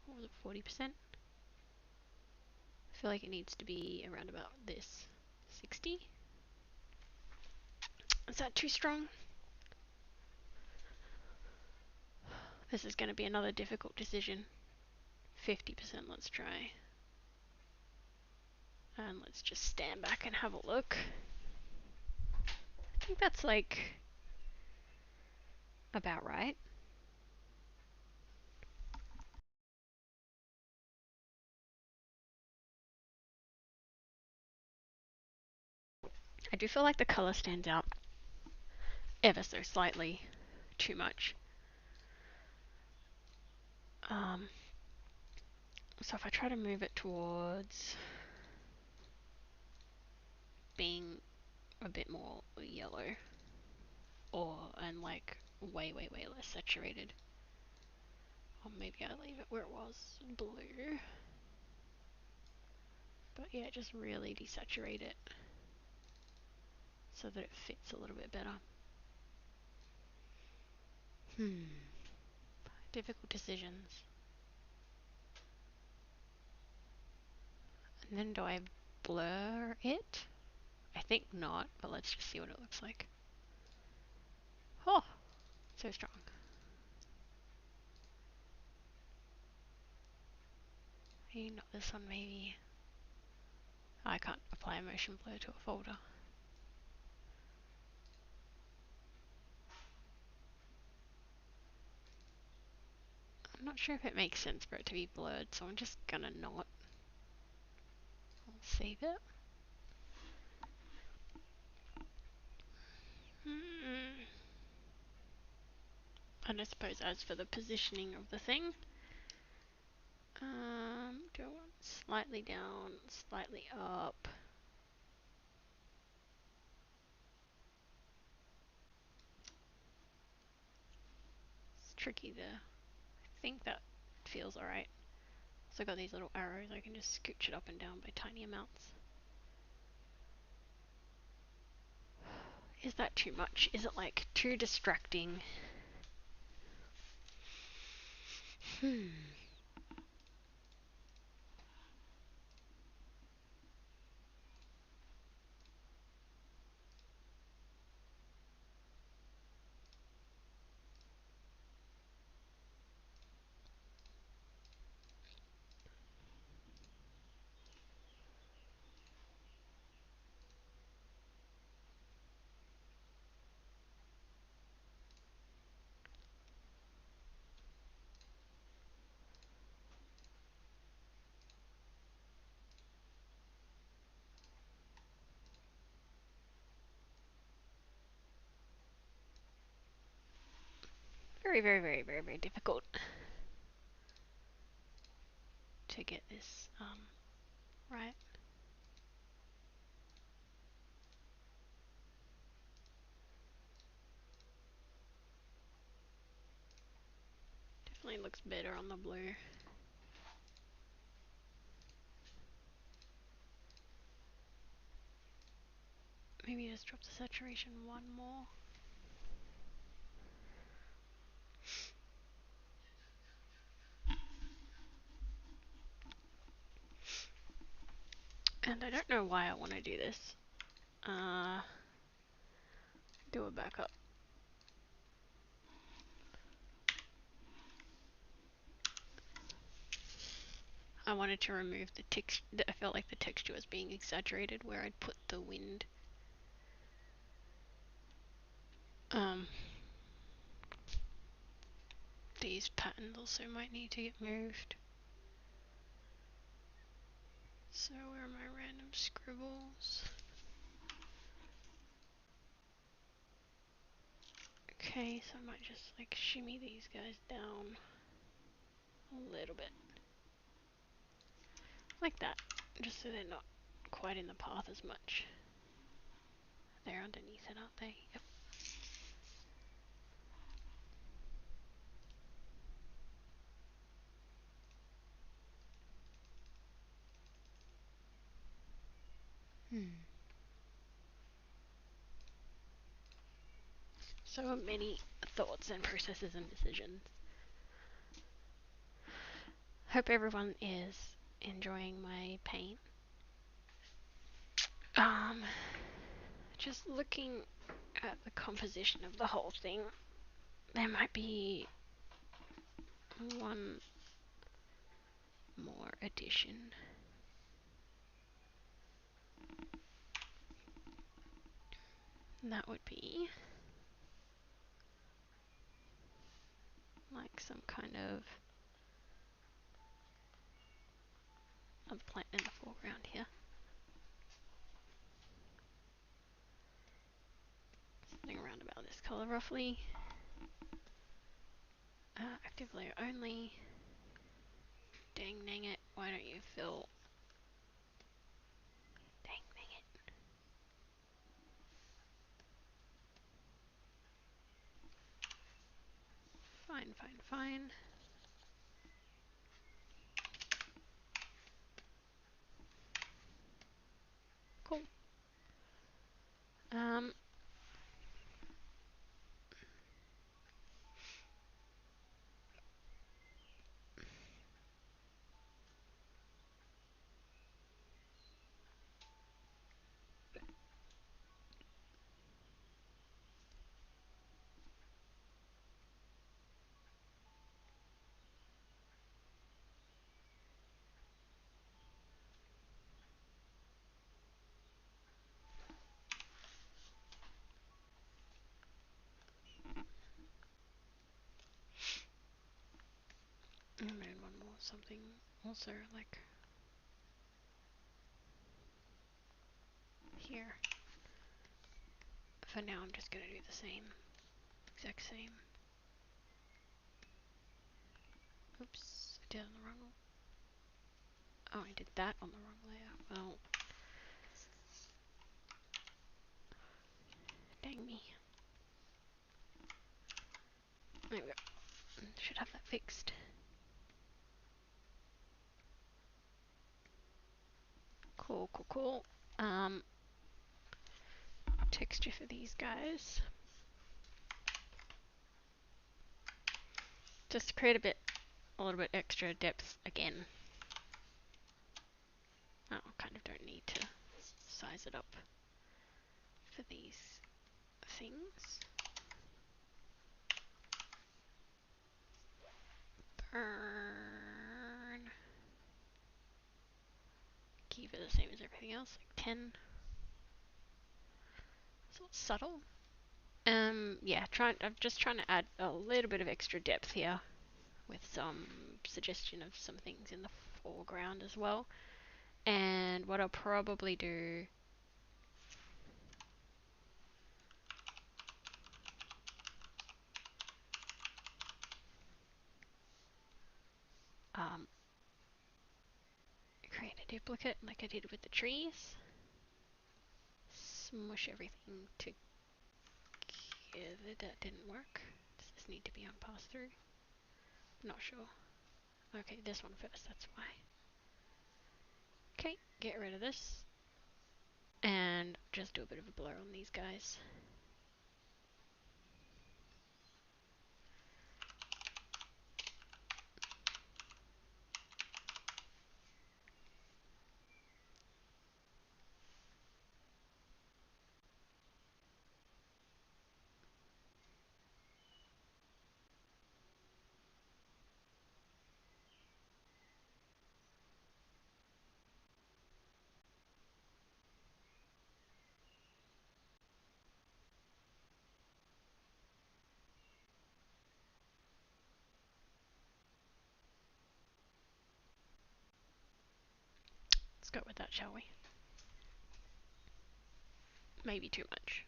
what was it, 40%? I feel like it needs to be around about this, 60. Is that too strong? This is going to be another difficult decision. 50%, let's try. And let's just stand back and have a look. I think that's like about right. I do feel like the color stands out ever so slightly too much. So if I try to move it towards being a bit more yellow, and like way less saturated, or maybe I leave it where it was, blue. But yeah, just really desaturate it so that it fits a little bit better. Difficult decisions. And then do I blur it? I think not, but let's just see what it looks like. Oh, so strong. Not this one, maybe. I can't apply a motion blur to a folder. I'm not sure if it makes sense for it to be blurred, so I'm just gonna not. I'll save it. And I suppose as for the positioning of the thing, do I want slightly down, slightly up? It's tricky there. I think that feels alright. So I've got these little arrows, I can just scooch it up and down by tiny amounts. Is that too much? Is it like too distracting? Very difficult. to get this right. Definitely looks better on the blue. Maybe just drop the saturation one more. And I don't know why I want to do this. Do a backup. I wanted to remove the texture. I felt like the texture was being exaggerated where I'd put the wind. These patterns also might need to get moved. So where are my random scribbles? Okay, so I might just like shimmy these guys down a little bit. Like that. Just so they're not quite in the path as much. They're underneath it, aren't they? Yep. So many thoughts and processes and decisions. Hope everyone is enjoying my paint. Just looking at the composition of the whole thing, there might be one more addition. And that would be like some kind of plant in the foreground here. Something around about this color roughly. Active layer only. Dang it, why don't you fill? Dang it. Fine. Cool. I made one more something also like here. For now I'm just gonna do the same. Exact same. Oops, I did it on the wrong one. Oh, I did that on the wrong layer. Well, dang me. There we go. Should have that fixed. Cool. Texture for these guys. Just to create a little bit extra depth again. Oh, kind of don't need to size it up for these things. Burn. Keep it the same as everything else, like 10. It's a little subtle. Yeah, I'm just trying to add a little bit of extra depth here with some suggestion of some things in the foreground as well. And what I'll probably do duplicate like I did with the trees. Smush everything together. That didn't work. Does this need to be on pass through? Not sure. Okay, this one first, that's why. Okay, get rid of this. And just do a bit of a blur on these guys. Let's go with that, shall we? Maybe too much.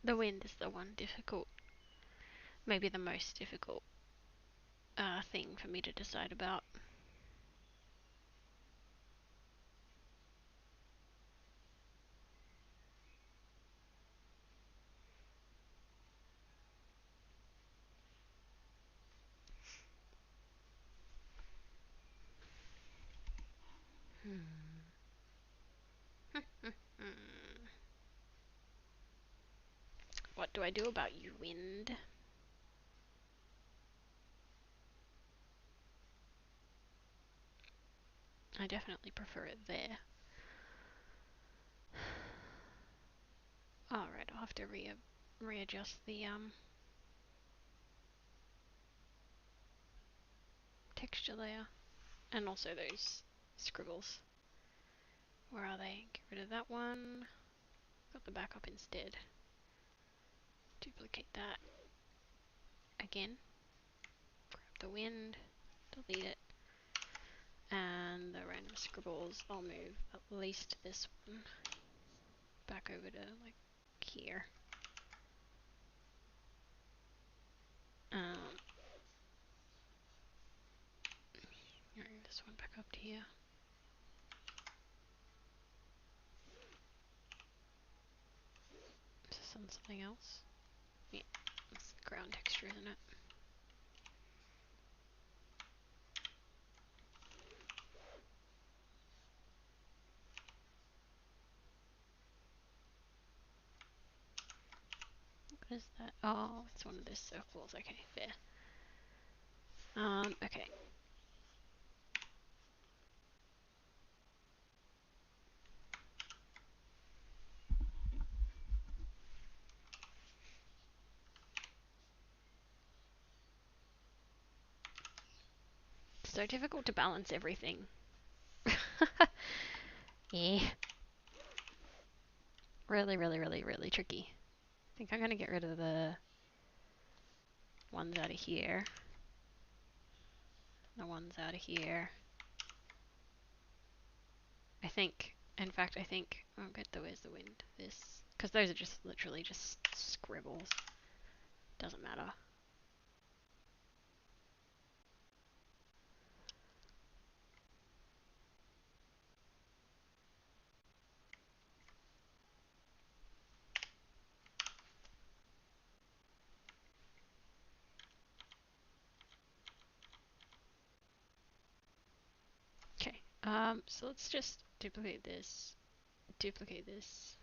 The wind is the one difficult, maybe the most difficult thing for me to decide about. What do I do about you, wind? I definitely prefer it there. Alright, I'll have to readjust the texture layer. And also those scribbles. Where are they? Get rid of that one. Got the backup instead. Duplicate that. Again. Grab the wind. Delete it. And the random scribbles, I'll move at least this one back over to like here. Move this one back up to here. Is this on something else? Yeah, it's the ground texture, isn't it? What is that? Oh, it's one of those circles. Okay, fair. Okay. So difficult to balance everything. Yeah. Really, really, really, really tricky. I think I'm gonna get rid of the ones out of here. The ones out of here. I think, in fact, I think, oh good, where's the wind? This, because those are just literally just scribbles. Doesn't matter. Okay, so let's just duplicate this. Duplicate this.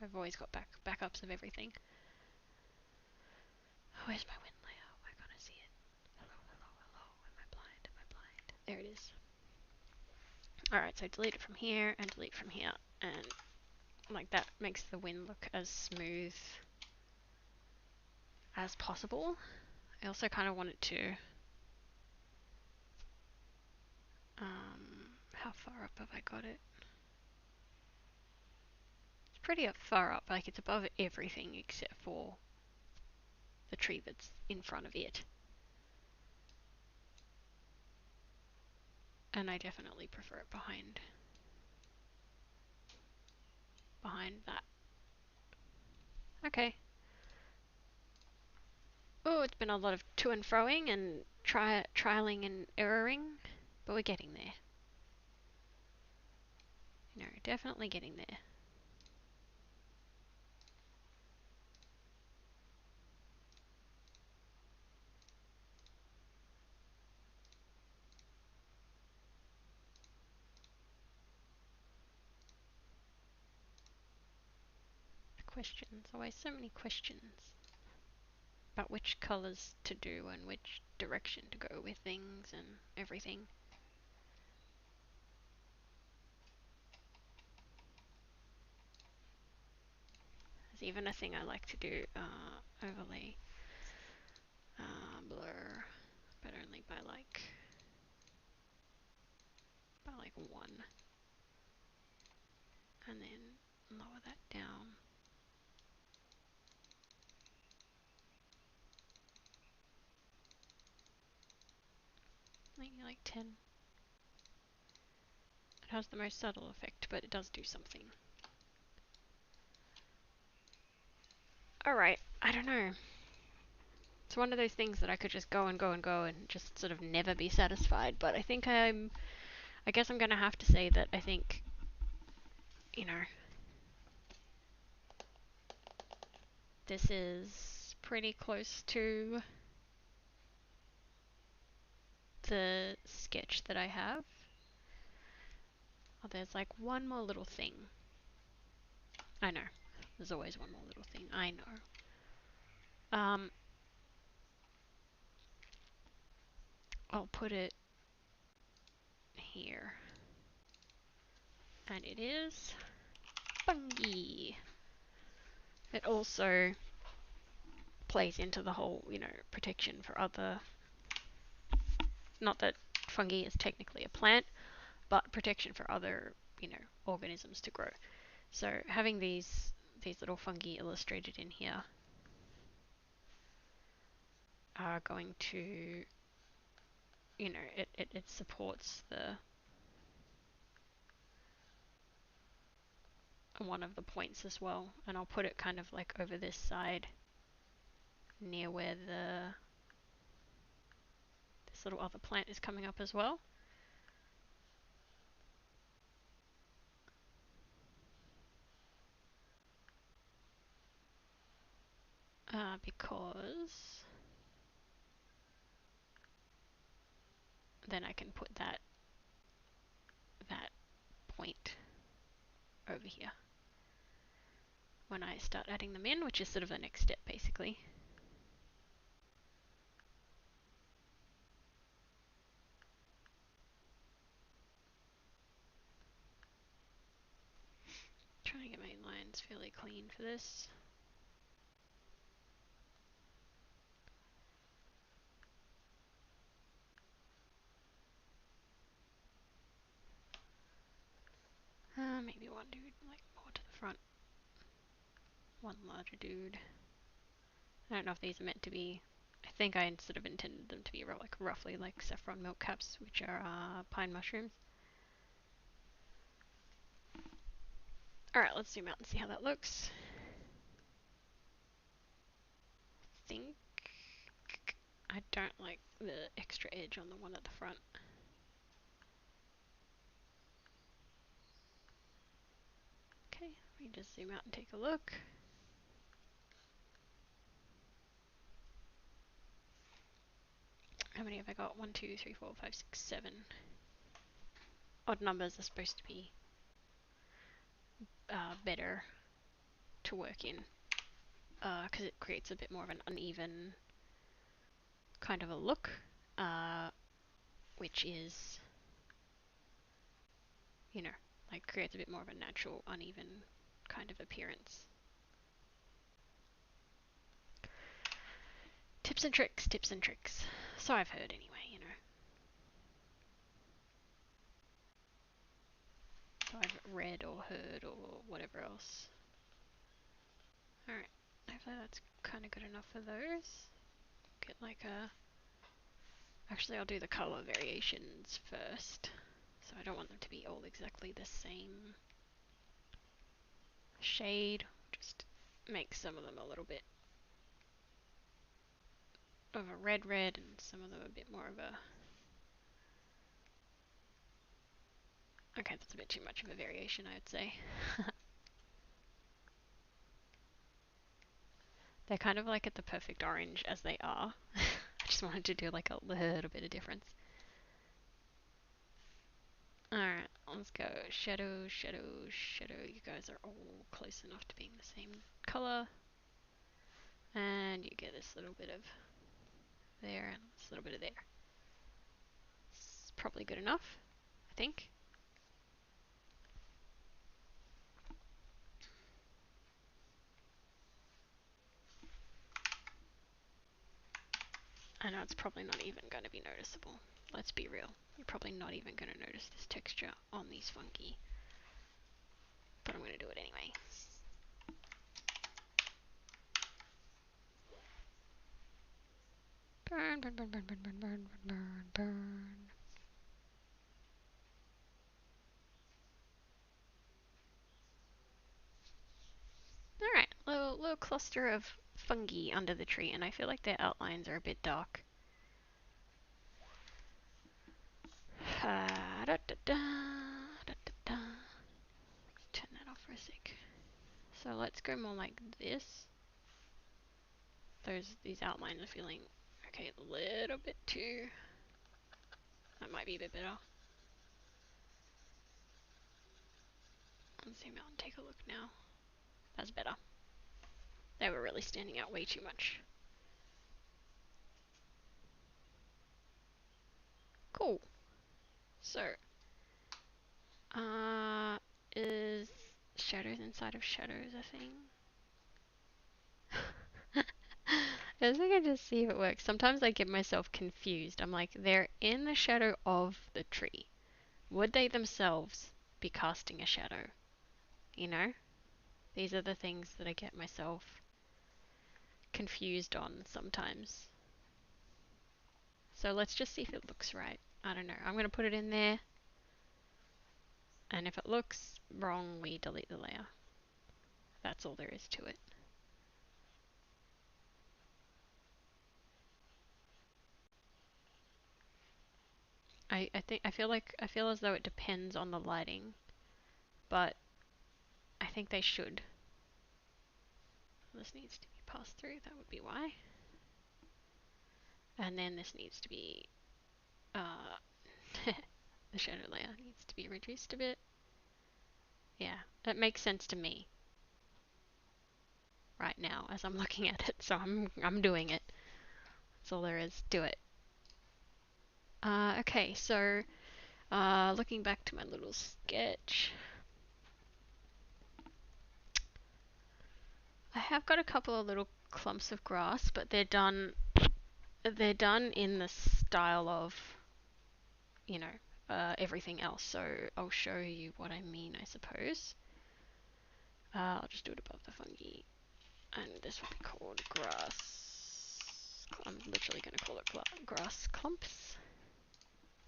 I've always got backups of everything. Where's my wind layer? Why can't I see it? Hello, hello, hello. Am I blind? Am I blind? There it is. Alright, so delete it from here and delete from here. And like that makes the wind look as smooth as possible. I also kind of want it to... how far up have I got it? It's pretty far up, like it's above everything except for the tree that's in front of it. And I definitely prefer it behind that. Okay. Oh, it's been a lot of to and froing and trialing and erroring, but we're getting there. You know, definitely getting there. Questions. Always so many questions about which colours to do and which direction to go with things and everything. There's even a thing I like to do, overlay blur, but only by like 1, and then lower that down. Maybe like 10. It has the most subtle effect, but it does do something. Alright, I don't know. It's one of those things that I could just go and go and go and just sort of never be satisfied, but I think I guess I'm gonna have to say that I think, you know, this is pretty close to the sketch that I have. Oh, there's like one more little thing. I know. There's always one more little thing. I know. I'll put it here. And it is fungi. It also plays into the whole, you know, protection for other, not that fungi is technically a plant, but protection for other, you know, organisms to grow. So having these little fungi illustrated in here are going to, you know, it supports the one of the points as well, and I'll put it kind of like over this side near where this little other plant is coming up as well. Because then I can put that point over here when I start adding them in, which is sort of the next step basically. Trying to get my lines fairly clean for this. Maybe one dude like more to the front. One larger dude. I don't know if these are meant to be. I think I sort of intended them to be like roughly like saffron milk caps, which are pine mushrooms. Alright, let's zoom out and see how that looks. Think I don't like the extra edge on the one at the front. Okay, we just zoom out and take a look. How many have I got? 1, 2, 3, 4, 5, 6, 7. Odd numbers are supposed to be better to work in because it creates a bit more of an uneven kind of a look, which is, you know, like creates a bit more of a natural, uneven kind of appearance. Tips and tricks, tips and tricks. So I've heard anyway, you know. So I've read or heard or whatever else. Alright, hopefully that's kind of good enough for those. Get like a... Actually, I'll do the color variations first. So I don't want them to be all exactly the same shade. Just make some of them a little bit of a red and some of them a bit more of a... Okay, that's a bit too much of a variation, I would say. They're kind of like at the perfect orange as they are. I just wanted to do like a little bit of difference. Alright, let's go. Shadow, shadow, shadow. You guys are all close enough to being the same color. And you get this little bit of there and this little bit of there. It's probably good enough, I think. I know it's probably not even going to be noticeable. Let's be real. You're probably not even going to notice this texture on these funky. But I'm going to do it anyway. Burn, burn, burn, burn, burn, burn, burn, burn, burn. Alright, little cluster of fungi under the tree, and I feel like their outlines are a bit dark. Da, da, da, da, da. Turn that off for a sec. So let's go more like this. These outlines are feeling okay, a little bit too. That might be a bit better. Let's zoom out and take a look now. That's better. They were really standing out way too much. Cool. So, is shadows inside of shadows a thing? I was like, I just see if it works. Sometimes I get myself confused. I'm like, they're in the shadow of the tree. Would they themselves be casting a shadow? You know? These are the things that I get myself confused on sometimes. So let's just see if it looks right. I don't know. I'm going to put it in there. And if it looks wrong, we delete the layer. That's all there is to it. I feel as though it depends on the lighting, but I think they should. This needs to be passed through, that would be why. And then this needs to be, the shadow layer needs to be reduced a bit. Yeah, that makes sense to me right now as I'm looking at it, so I'm doing it. That's all there is. Do it. Okay, so looking back to my little sketch, I have got a couple of little clumps of grass, but they're done in the style of, you know, everything else. So I'll show you what I mean, I suppose. I'll just do it above the fungi, and this will be called grass. I'm literally going to call it grass clumps.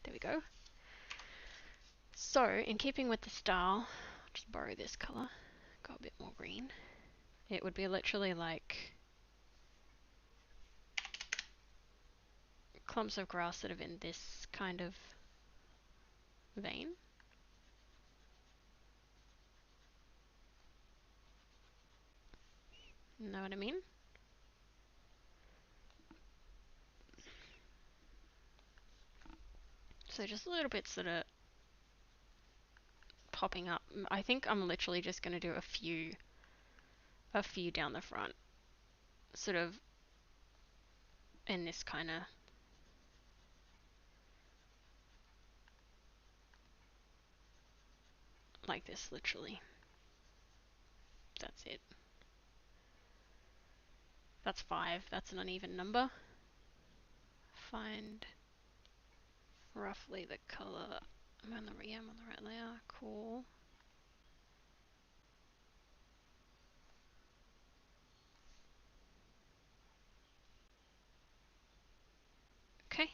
There we go. So, in keeping with the style, I'll just borrow this colour, go a bit more green. It would be literally like clumps of grass that are in this kind of vein. Know what I mean? So just little bits that are popping up. I think I'm literally just going to do a few down the front, sort of in this kind of like this, literally. That's it. That's 5. That's an uneven number. Find roughly the color. I'm on the right layer. Cool. Okay.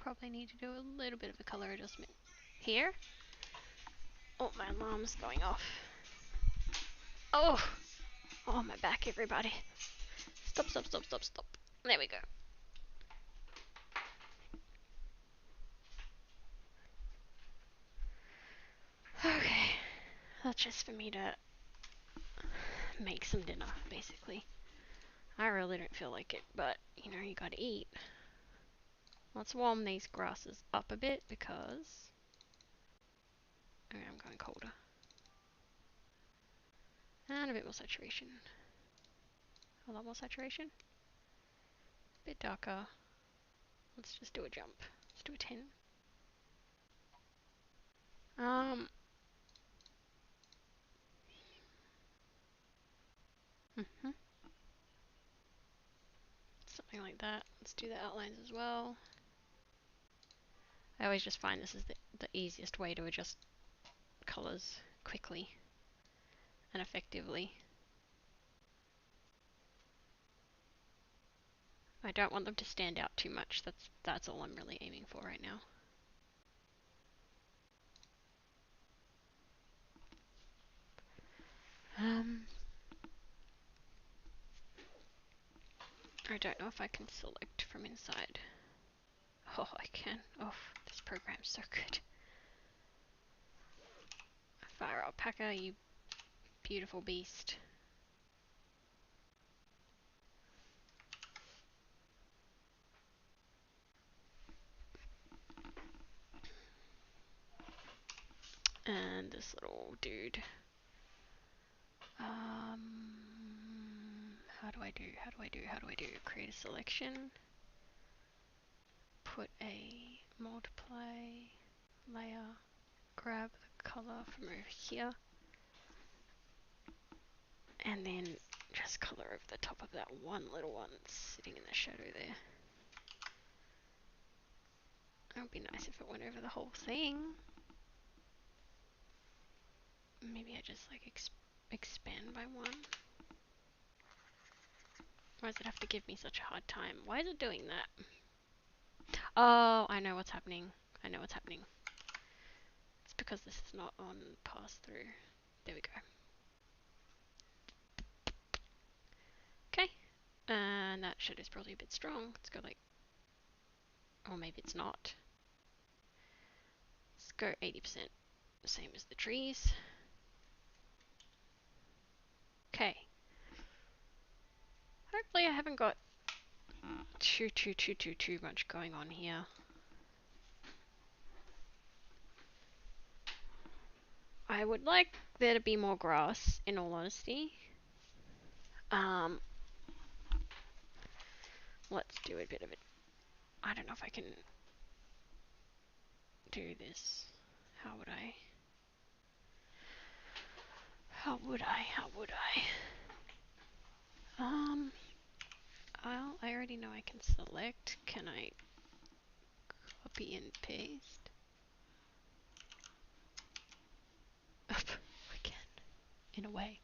probably need to do a little bit of a color adjustment here. Oh, my alarm's going off. Oh! Oh, my back, everybody. Stop, stop, stop, stop, stop. There we go. Okay. That's just for me to make some dinner, basically. I really don't feel like it, but, you know, you gotta eat. Let's warm these grasses up a bit because... Okay, I'm going colder. And a bit more saturation. A lot more saturation. A bit darker. Let's just do a jump. Let's do a 10. Mhm. Something like that. Let's do the outlines as well. I always just find this is the easiest way to adjust colors quickly and effectively. I don't want them to stand out too much. That's all I'm really aiming for right now. I don't know if I can select from inside. Oh, I can. Oh, this program's so good. FireAlpaca, you beautiful beast. And this little dude. How do I do? Create a selection. Put a multiply layer. Grab the color from over here. And then just color over the top of that one little one that's sitting in the shadow there. It would be nice if it went over the whole thing. Maybe I just like expand by one. Why does it have to give me such a hard time? Why is it doing that? Oh, I know what's happening. It's because this is not on pass through. There we go. Okay. And that shadow's probably a bit strong. Let's go like... Or maybe it's not. Let's go 80%. Same as the trees. Okay. Hopefully I haven't got too much going on here. I would like there to be more grass, in all honesty. Let's do a bit of it. I don't know if I can do this. How would I? I already know I can select. Can I copy and paste? I can, in a way.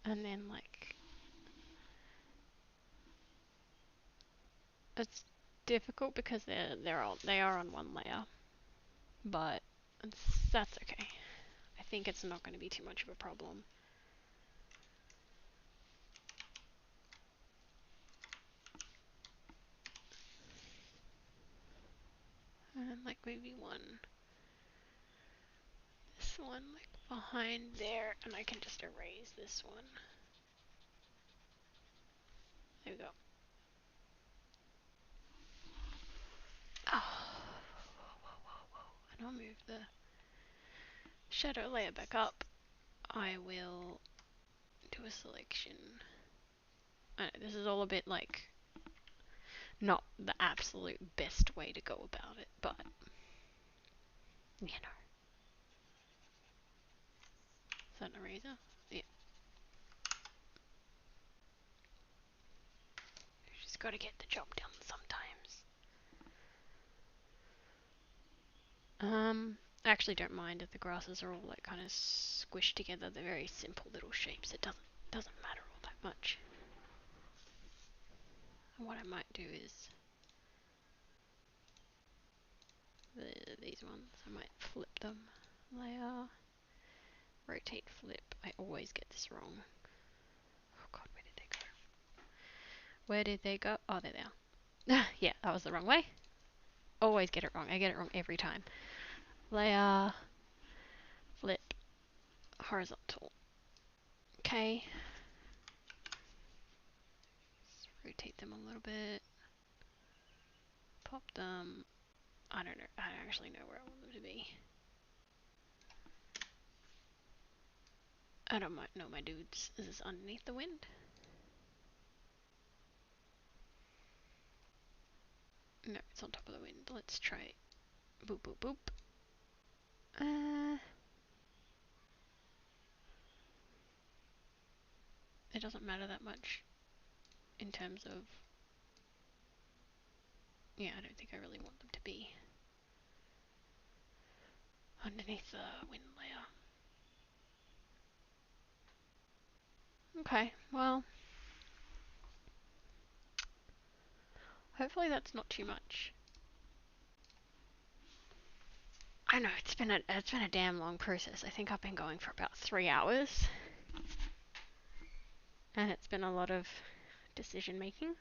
And then like, it's difficult because they are on one layer, but that's okay. I think it's not going to be too much of a problem. And like maybe this one like behind there, and I can just erase this one. There we go. Oh, and I'll move the shadow layer back up. I will do a selection. This is all a bit like not the absolute best way to go about it, but you know. Is that an eraser? Yeah. You just gotta get the job done sometimes. I actually don't mind if the grasses are all like kind of squished together. They're very simple little shapes. It doesn't matter all that much. And what I might do is these ones, I might flip them. Layer, rotate, flip. I always get this wrong. Oh god, where did they go? Where did they go? Oh, there they are. Yeah, that was the wrong way. Always get it wrong. I get it wrong every time. Layer, flip, horizontal. Okay. Let's rotate them a little bit. Pop them. I don't know. I don't actually know where I want them to be. I don't know my dudes. Is this underneath the wind? No, it's on top of the wind. Let's try it. Boop, boop, boop. It doesn't matter that much in terms of... Yeah, I don't think I really want them to be underneath the wind layer. Okay, well... Hopefully that's not too much. I know, it's been a damn long process. I think I've been going for about 3 hours. And it's been a lot of decision making.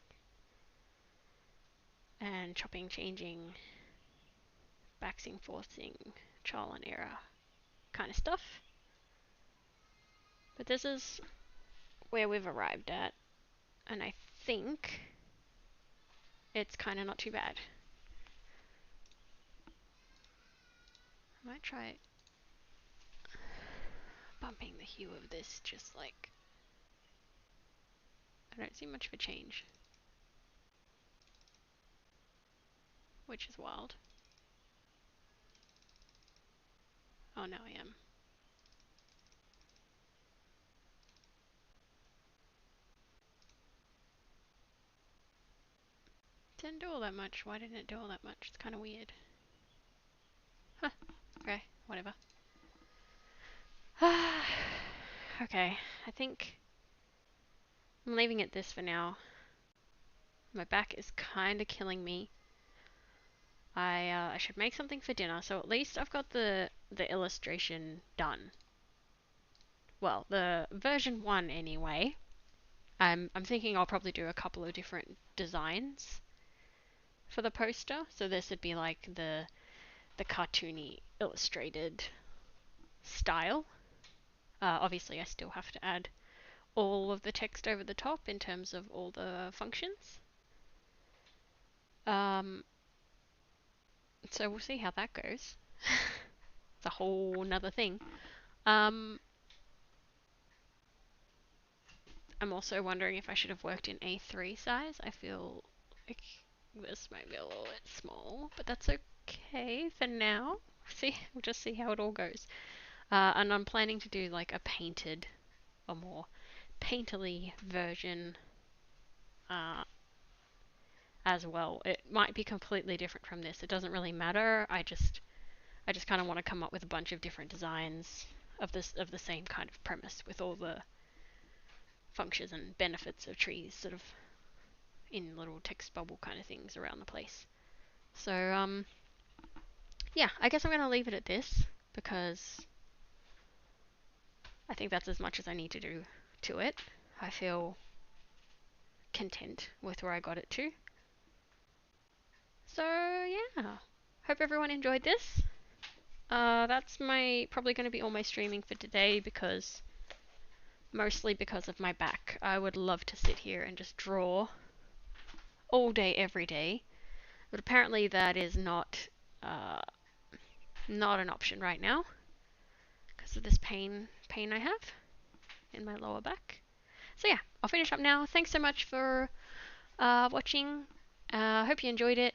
And chopping, changing, backing, forcing, trial and error kind of stuff. But this is where we've arrived at. And I think it's kind of not too bad. I might try bumping the hue of this just like... I don't see much of a change. Which is wild. Oh, now I am. Didn't do all that much. Why didn't it do all that much? It's kind of weird. Huh. Okay, whatever. Okay, I think I'm leaving it this for now. My back is kind of killing me. I should make something for dinner, so at least I've got the illustration done. Well, the version 1 anyway. I'm thinking I'll probably do a couple of different designs for the poster. So this would be like the cartoony illustrated style. Obviously I still have to add all of the text over the top in terms of all the functions. So we'll see how that goes. It's a whole nother thing. I'm also wondering if I should have worked in A3 size. I feel like this might be a little bit small, but that's okay for now. We'll just see how it all goes. And I'm planning to do like a painted, a more painterly version as well. It might be completely different from this. It doesn't really matter. I just kind of want to come up with a bunch of different designs of the same kind of premise with all the functions and benefits of trees sort of in little text bubble kind of things around the place. So yeah, I guess I'm going to leave it at this because I think that's as much as I need to do to it. I feel content with where I got it to. So yeah, hope everyone enjoyed this. That's probably going to be all my streaming for today mostly because of my back. I would love to sit here and just draw all day, every day, but apparently that is not an option right now because of this pain I have in my lower back. So yeah, I'll finish up now. Thanks so much for watching. Hope you enjoyed it,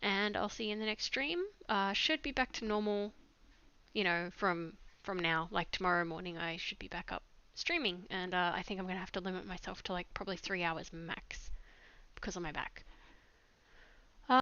and I'll see you in the next stream. Should be back to normal, from now. Like tomorrow morning, I should be back up streaming, and I think I'm gonna have to limit myself to like probably 3 hours max because of my back.